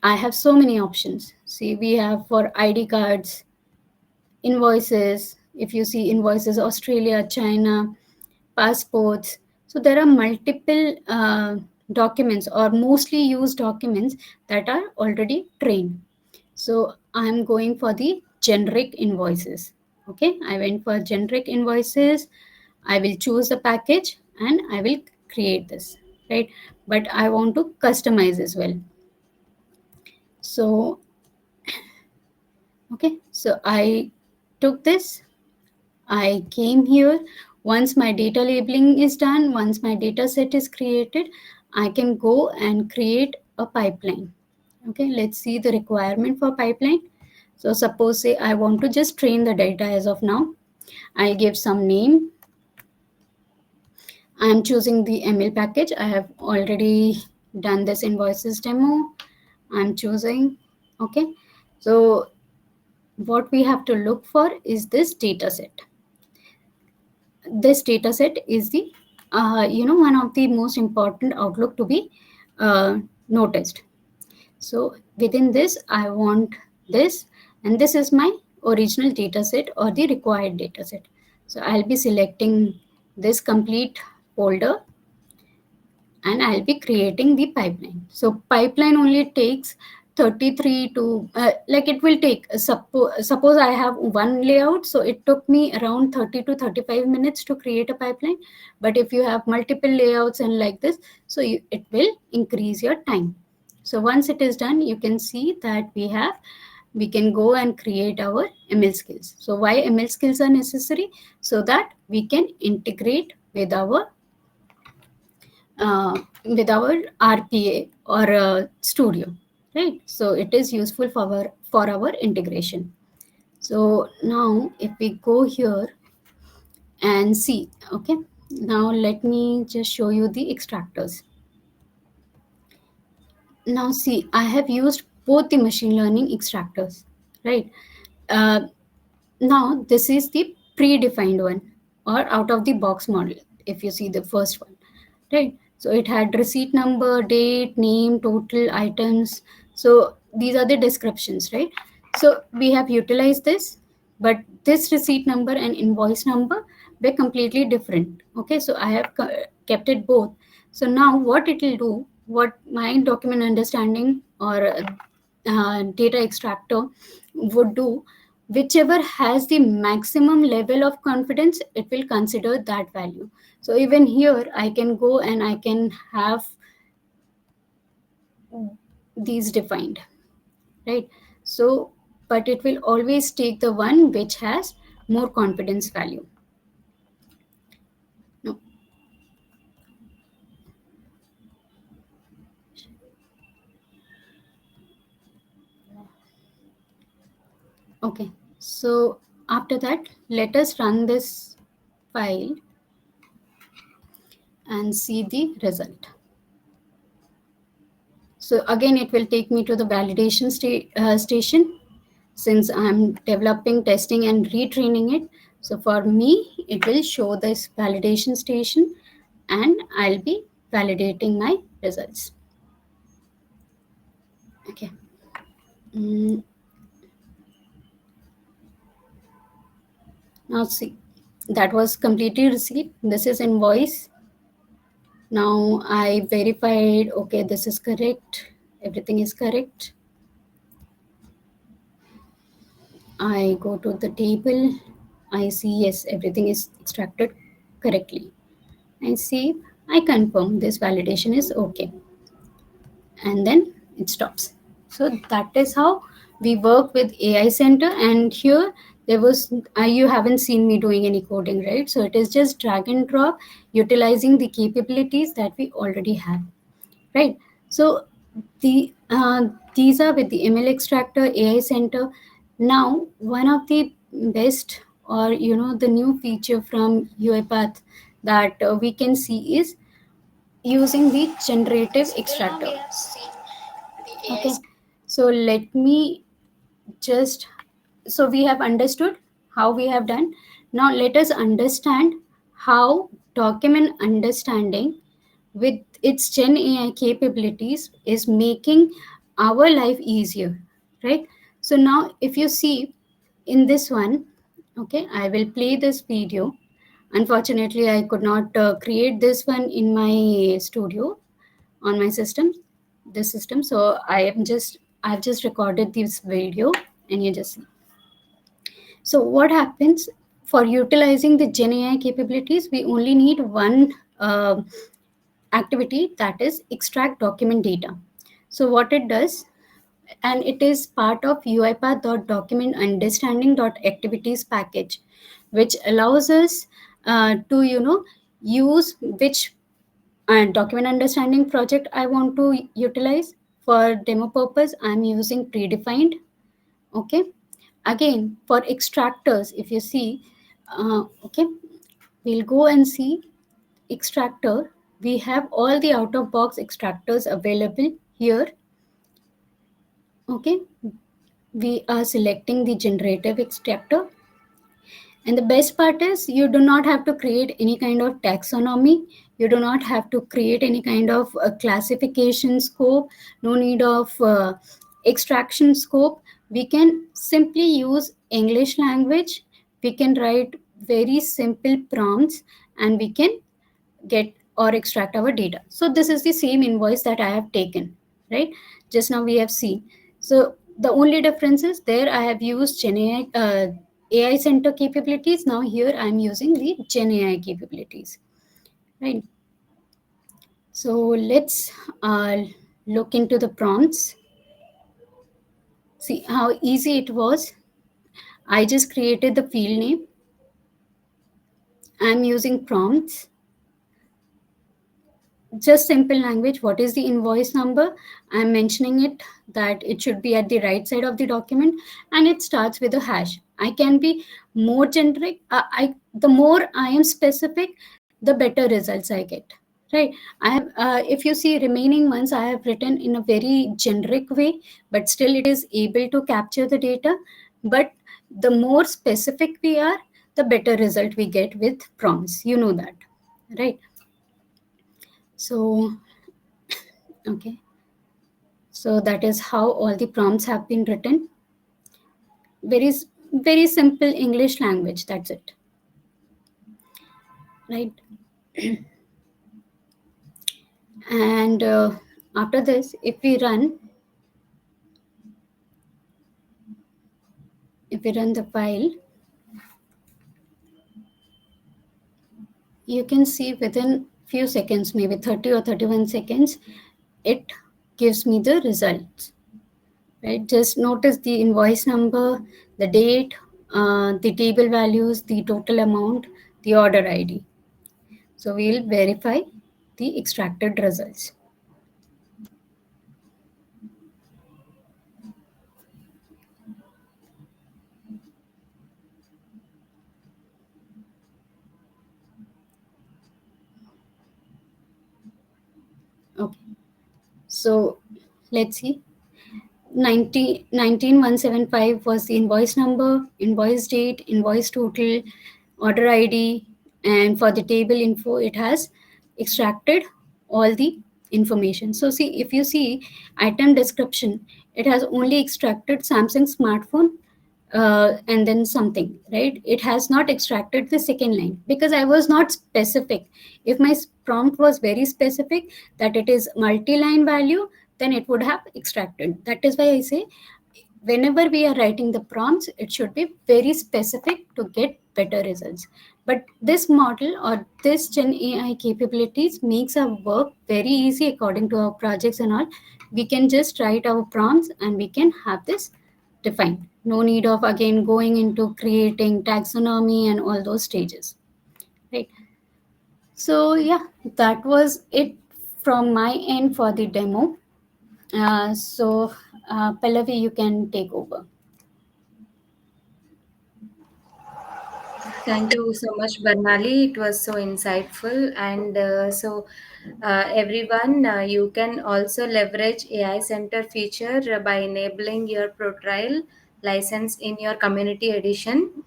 I have so many options. See, we have for ID cards, invoices. If you see invoices, Australia, China, passports. So there are multiple documents, or mostly used documents, that are already trained. So I'm going for the generic invoices. Okay, I went for generic invoices. I will choose the package, and I will create this, right? But I want to customize as well. So, okay, so I took this, I came here. Once my data labeling is done, once my data set is created, I can go and create a pipeline. Okay, let's see the requirement for pipeline. So suppose say I want to just train the data as of now. I give some name. I am choosing the ML package. I have already done this invoices demo. I'm choosing. Okay. So what we have to look for is this data set. This data set is the one of the most important outlook to be noticed. So within this I want this, and this is my original data set or the required data set. So I'll be selecting this complete folder, and I'll be creating the pipeline. So pipeline only takes 33 to like it will take suppose I have one layout, so it took me around 30 to 35 minutes to create a pipeline. But if you have multiple layouts and like this, so it will increase your time. So once it is done, you can see that we can go and create our ML skills. So why ML skills are necessary? So that we can integrate uh, with our RPA or studio, right? So it is useful for our integration. So now if we go here and see, okay, now let me just show you the extractors. Now see, I have used both the machine learning extractors, right? Uh, Now this is the predefined one or out of the box model. If you see the first one, right? So it had receipt number, date, name, total items. So these are the descriptions, right? So we have utilized this, but this receipt number and invoice number were completely different. Okay, so I have kept it both. So now what it will do, what my document understanding or data extractor would do, whichever has the maximum level of confidence, it will consider that value. So even here I can go and I can have these defined, right? So but it will always take the one which has more confidence value. No. Okay, so after that, let us run this file and see the result. So again, it will take me to the validation station, since I'm developing, testing, and retraining it. So for me, it will show this validation station, and I'll be validating my results. Okay. Mm, Now see, that was completely received. This is invoice. Now I verified, okay, this is correct. Everything is correct. I go to the table. I see, yes, everything is extracted correctly. I see, I confirm this validation is okay. And then it stops. So that is how we work with AI Center. And here there was, you haven't seen me doing any coding, right? So it is just drag and drop, utilizing the capabilities that we already have, right? So these are with the ML extractor, AI Center. Now one of the best, or the new feature from UiPath that we can see is using the generative extractor. Okay, so let me just, so we have understood how we have done. Now let us understand how document understanding with its Gen AI capabilities is making our life easier, right? So now if you see in this one, okay, I will play this video. Unfortunately, I could not create this one in my studio on my system, this system. So I've just recorded this video, and you just see. So what happens for utilizing the Gen AI capabilities? We only need one activity, that is extract document data. So what it does, and it is part of UiPath.document understanding.activities package, which allows us to use which document understanding project I want to utilize. For demo purpose, I'm using predefined. Okay. Again, for extractors, if you see, okay, we'll go and see. extractor, we have all the out of box extractors available here. Okay, we are selecting the generative extractor. And the best part is you do not have to create any kind of taxonomy. You do not have to create any kind of classification scope. No need of extraction scope. We can simply use English language. We can write very simple prompts and we can get or extract our data. So this is the same invoice that I have taken, right? Just now we have seen. So the only difference is there I have used AI Center capabilities. Now here I am using the Gen AI capabilities, right? So let's look into the prompts. See how easy it was. I just created the field name. I'm using prompts, just simple language. What is the invoice number? I'm mentioning it that it should be at the right side of the document, and it starts with a hash. I can be more generic. I The more I am specific, the better results I get, right? I have If you see remaining ones, I have written in a very generic way, but still it is able to capture the data. But the more specific we are, the better result we get with prompts, you know that, right? So okay, so that is how all the prompts have been written. Very very simple English language, that's it, right? And after this, if we run the file, you can see within few seconds, maybe 30 or 31 seconds, it gives me the results, right? Just notice the invoice number, the date, the table values, the total amount, the order ID. So we'll verify the extracted results. Okay, so let's see. 19175 was the invoice number, invoice date, invoice total, order ID, and for the table info, it has extracted all the information. So see, if you see item description, it has only extracted Samsung smartphone and then something, right? It has not extracted the second line because I was not specific. If my prompt was very specific that it is multi-line value, then it would have extracted. That is why I say whenever we are writing the prompts, it should be very specific to get better results. But this model or this Gen AI capabilities makes our work very easy according to our projects and all. We can just write our prompts and we can have this defined. No need of again going into creating taxonomy and all those stages, right? So yeah, that was it from my end for the demo. Pallavi, you can take over. Thank you so much, Barnali. It was so insightful. And everyone, you can also leverage AI Center feature by enabling your pro trial license in your community edition.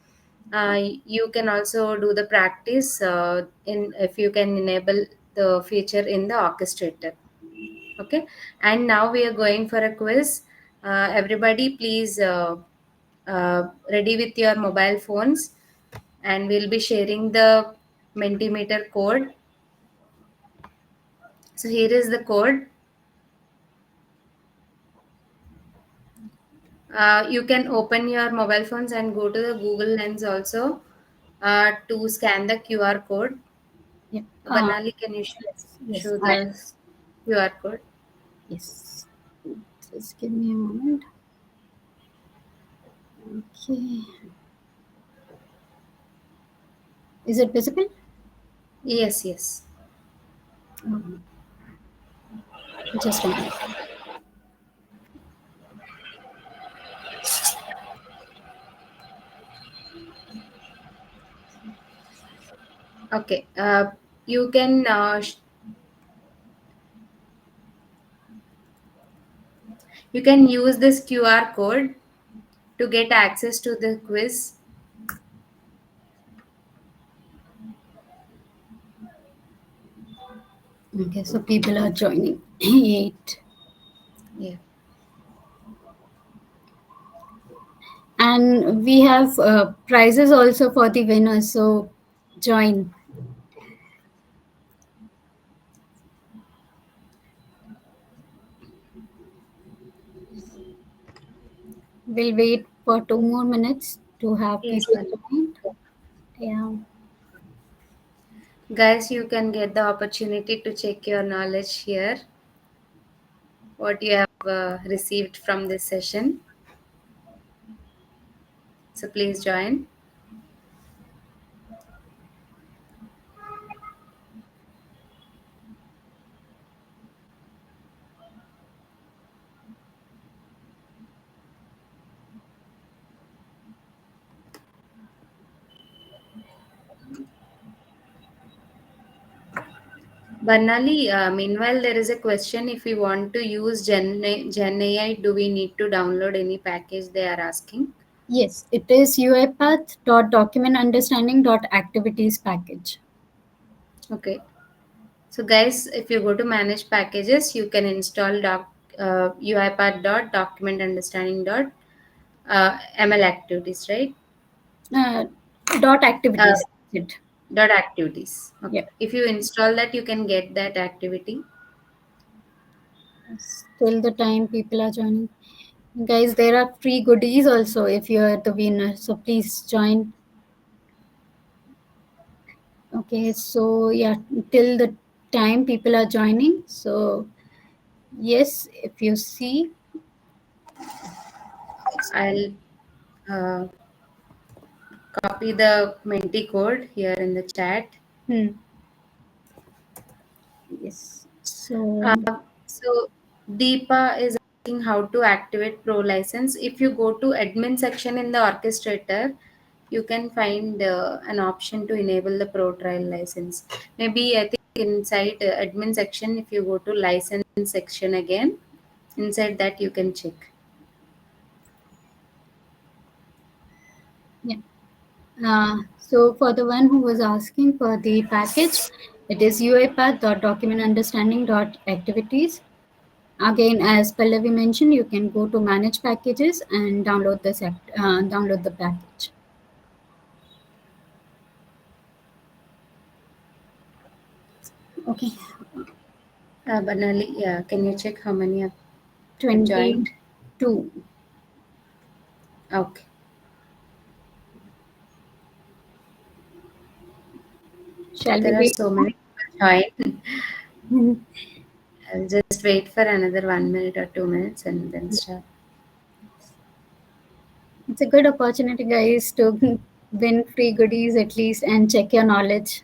You can also do the practice in if you can enable the feature in the orchestrator. Okay, and now we are going for a quiz. Everybody, please ready with your mobile phones, and we'll be sharing the Mentimeter code. So here is the code. You can open your mobile phones and go to the Google Lens also to scan the QR code. Yeah. Banali, can you Yes, yes, show the QR code? yes. Just give me a moment. Okay. Is it visible? Yes, yes. Oh, just a minute. Okay. You can you can use this QR code to get access to the quiz. Okay, so people are joining. 8. Yeah. And we have prizes also for the winners, so join. We'll wait for 2 more minutes to have Yes, people but join. Yeah. guys, you can get the opportunity to check your knowledge here, what you have received from this session. So please join. Barnali, meanwhile, there is a question. If we want to use Gen AI, do we need to download any package, they are asking? Yes, it is UiPath.documentunderstanding.activities package. Okay. So, guys, if you go to manage packages, you can install UiPath.documentunderstanding.ml activities, right? Uh, dot Uh, activities. It. dot activities. Yeah. Okay. If you install that, you can get that activity. Till the time people are joining. Guys, there are free goodies also if you are the winner. So please join. Okay, so yeah, till the time people are joining. So yes, if you see, I'll uh, copy the Menti code here in the chat. hmm, yes. So Uh, so Deepa is asking how to activate Pro license. If you go to admin section in the orchestrator, you can find an option to enable the Pro trial license. Maybe I think inside admin section, if you go to license section again, inside that you can check. yeah. So for the one who was asking for the package, it is UiPath.documentunderstanding.activities. Again, as Pallavi mentioned, you can go to manage packages and download the package. Okay, Banali, yeah, can you check how many have joined? 22. Okay. Shall we There are wait? so many people joined. I'll just wait for another 1 minute or 2 minutes and then start. It's a good opportunity, guys, to win free goodies at least and check your knowledge.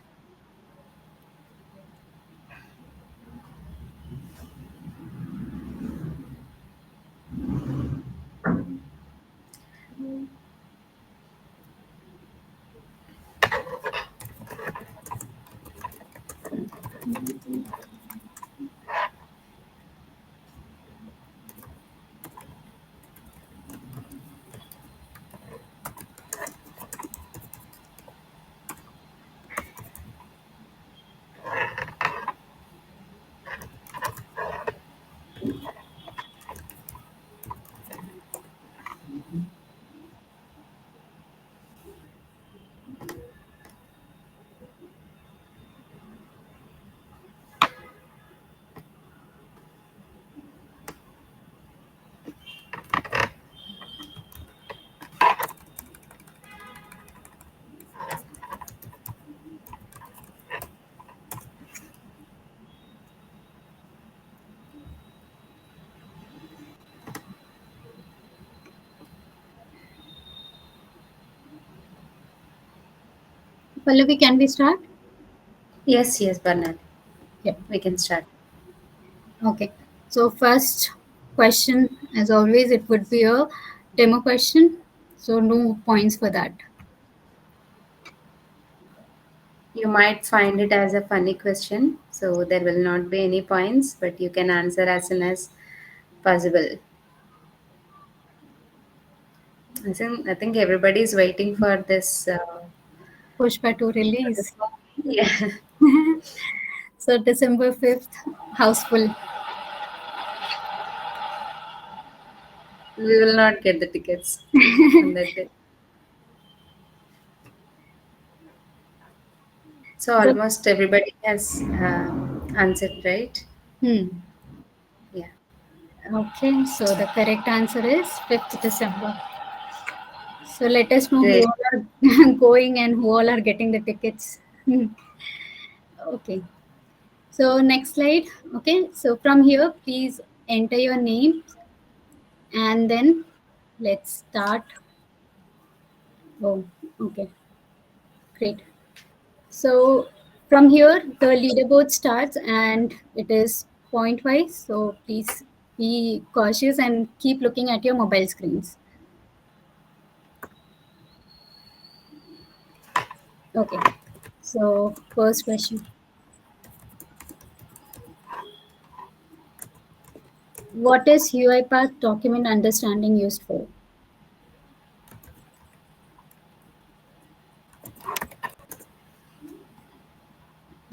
Pallavi, can we start? Yes, yes, Bernard. Yeah. We can start. Okay. So first question, as always, it would be a demo question. So no points for that. You might find it as a funny question, so there will not be any points, but you can answer as soon as possible. I think everybody is waiting Pushpa to for this release. movie. Yeah, So December 5th, houseful. we will not get the tickets on that day. So So, almost everybody has answered, right? hmm. Yeah, Okay, so the correct answer is 5th December. So let us know who great. all are going and who all are getting the tickets. Hmm. Okay. So next slide. Okay. So from here, please enter your name and then let's start. Oh, okay. Great. So from here, the leaderboard starts and it is point wise. So please be cautious and keep looking at your mobile screens. Okay. So first question. What is UiPath document understanding used for?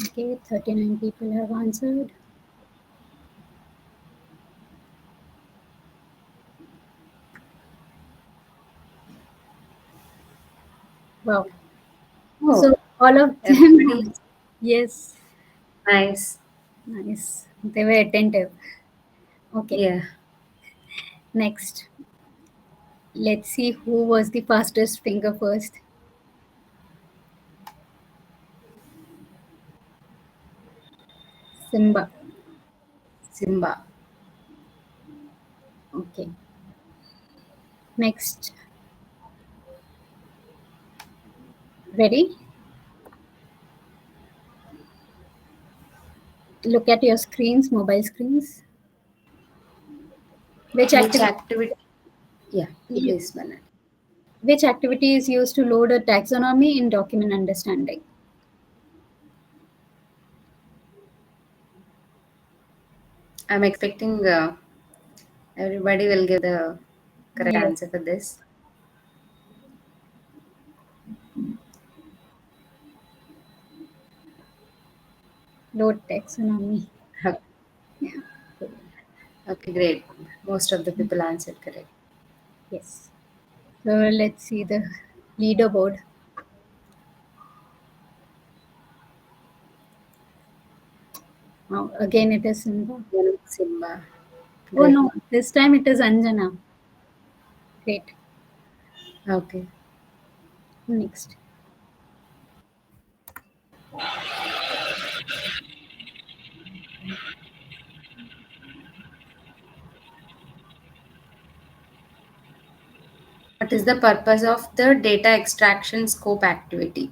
Okay, 39 people have answered. Wow. Oh, So all of them everybody have, is yes, nice. nice. They were attentive. Okay, Yeah, next. Let's see who was the fastest finger first. Simba. Simba. Okay. Next. Ready? Look at your screens, mobile screens. Which Which activity? activity? Yeah, please, Manan. Which activity is used to load a taxonomy in document understanding? I'm expecting everybody will give the correct Yes. answer for this. Load taxonomy. Okay, Yeah. Okay. okay, great. Most of the people answered correct. Yes. So let's see the leaderboard. Now again it is Simba. Simba. Oh Great. no, this time it is Anjana. Great. Okay. Next. What is the purpose of the data extraction scope activity?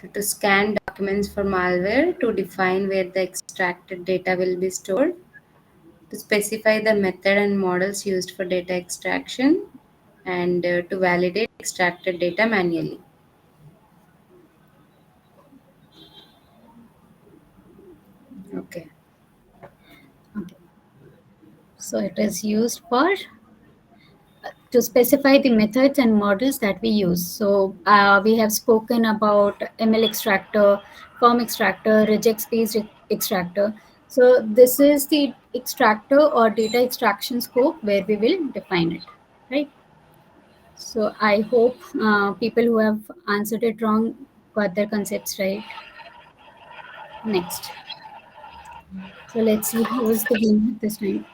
So, to scan documents for malware, to define where the extracted data will be stored, to specify the method and models used for data extraction, and to validate extracted data manually. Okay. Okay. So it is used for to specify the methods and models that we use. So we have spoken about ML extractor, form extractor, reject space extractor. So this is the extractor or data extraction scope where we will define it, right? So I hope people who have answered it wrong got their concepts right. Next. So let's see who is the winner this time.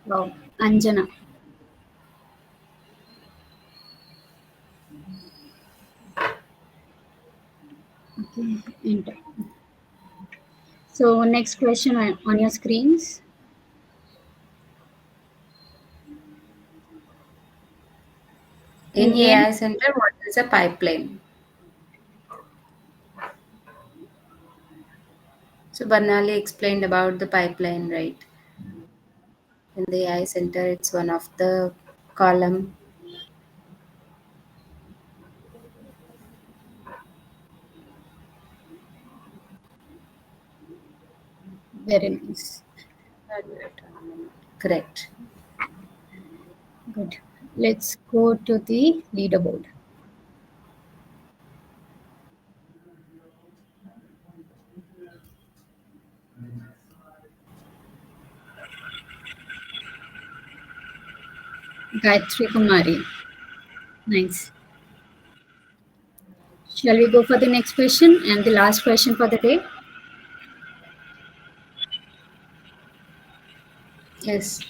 Wow, Anjana. Okay, enter. So next question on your screens. In In AM, AI Center, what is a pipeline? So, Barnali explained about the pipeline, right? In the AI Center, it's one of the column. Very nice. Correct. Good. Let's go to the leaderboard. Gayatri Kumari. Nice. Shall we go for the next question and the last question for the day? Yes.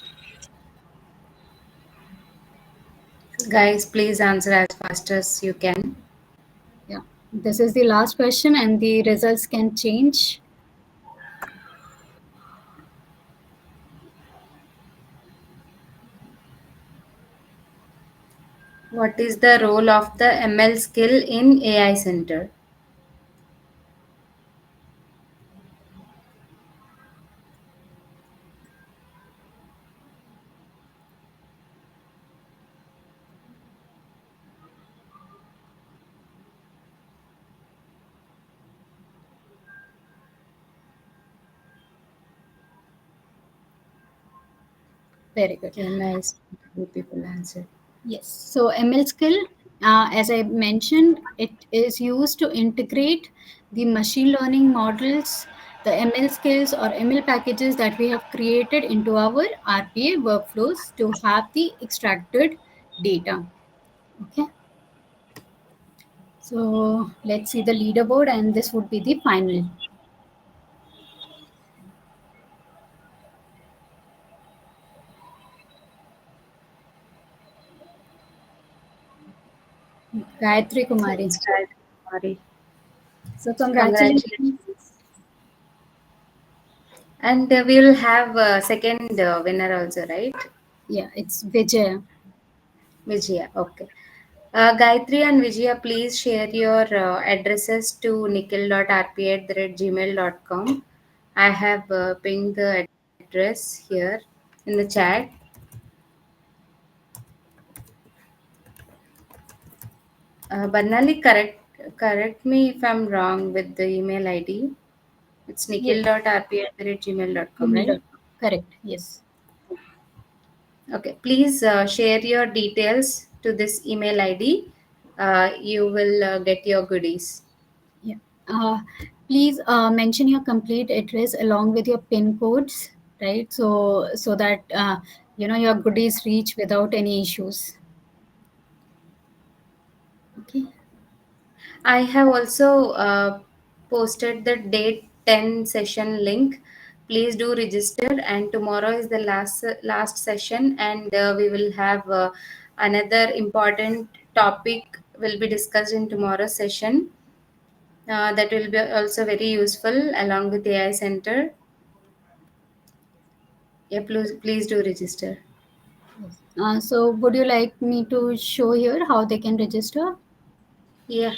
Guys, please answer as fast as you can. Yeah. This is the last question and the results can change. What is the role of the ML skill in AI Center? Very good. Okay, nice. Two people answered. Yes. So ML skill, as I mentioned, it is used to integrate the machine learning models, the ML skills or ML packages that we have created into our RPA workflows to have the extracted data. Okay. So let's see the leaderboard, and this would be the final. Gayatri Kumari. It's right. Sorry. So congratulations. Congratulations. And we will have a second winner also, right? Yeah, it's Vijay. Vijaya. Okay. Gayatri and Vijaya, please share your addresses to nikhil.rp@gmail.com. I have pinged the address here in the chat. Barnali, correct me if I'm wrong with the email ID. It's Yes, nikhil.rp@gmail.com, right? gmail.com. Correct. Yes. Okay. Please share your details to this email ID. You will get your goodies. Yeah. Uh, Please mention your complete address along with your PIN codes, right? So that your goodies reach without any issues. Okay. I have also posted the date 10 session link. Please do register. And tomorrow is the last session, and we will have another important topic will be discussed in tomorrow's session. That will be also very useful along with AI Center. Yeah, please do register. Yes. So would you like me to show here how they can register? Yeah.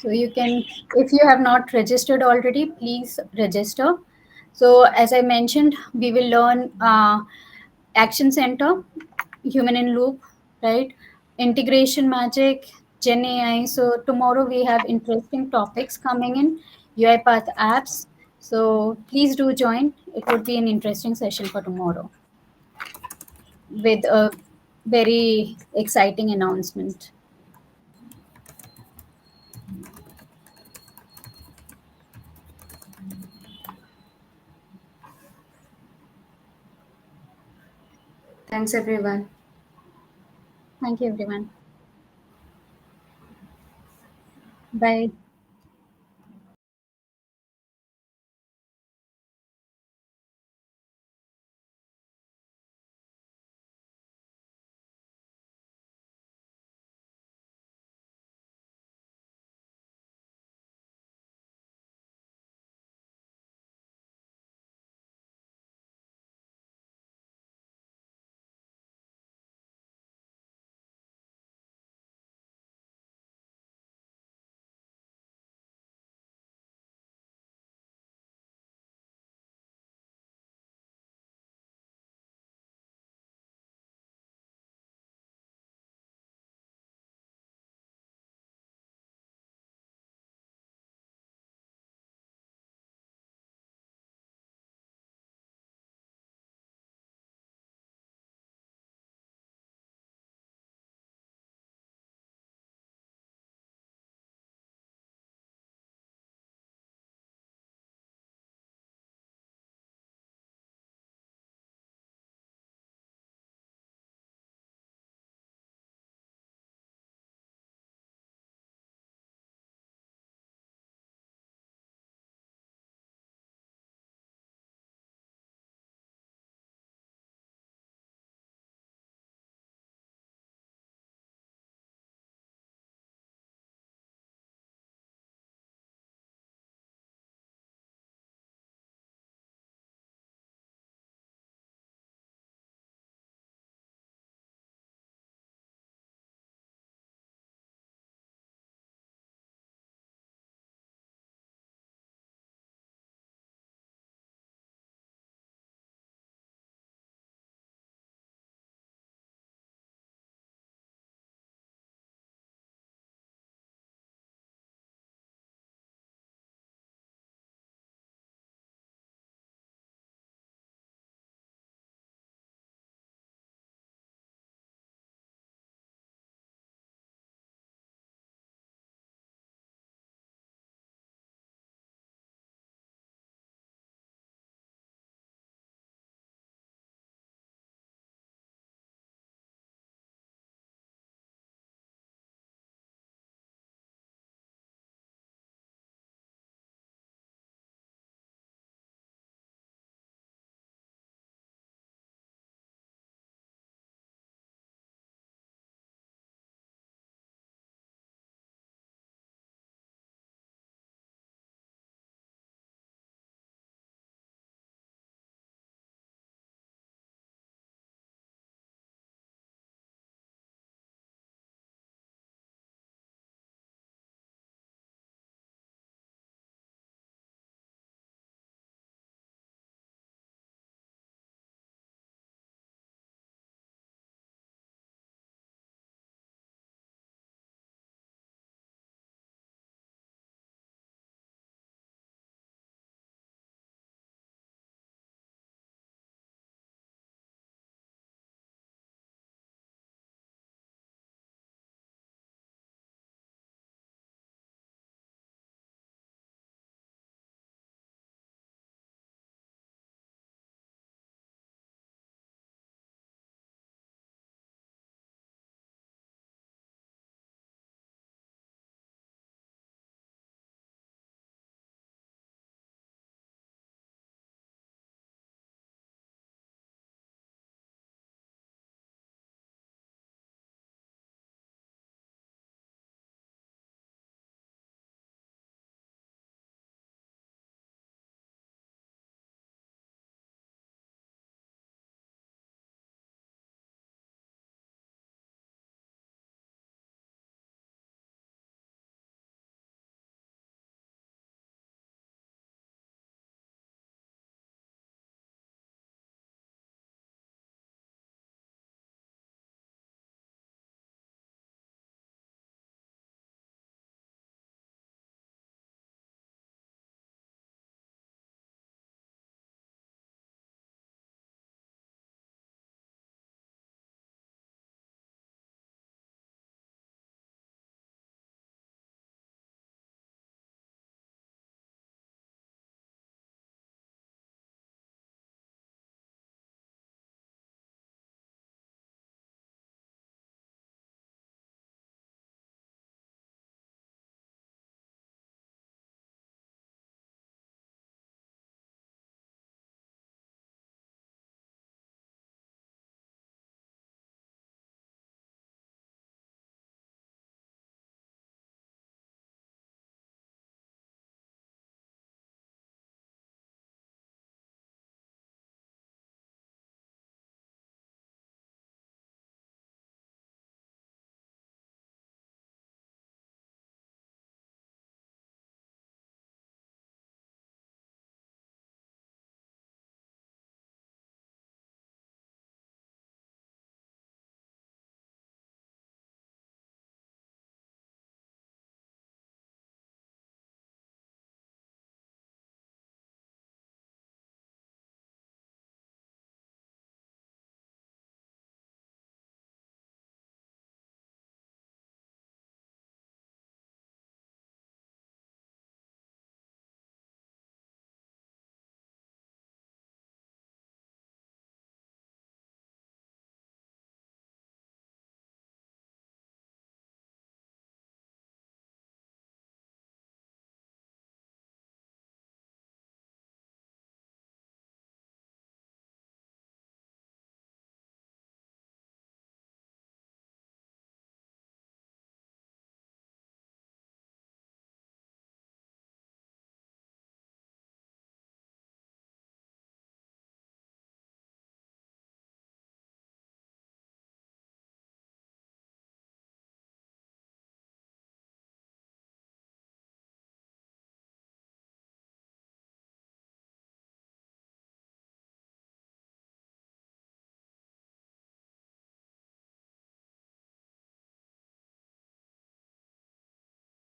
So you can, if you have not registered already, please register. So as I mentioned, we will learn Action Center, Human in Loop, right? Integration Magic, Gen AI. So tomorrow we have interesting topics coming in, UiPath apps. So please do join. It would be an interesting session for tomorrow with a very exciting announcement. Thanks, everyone. Thank you, everyone. Bye.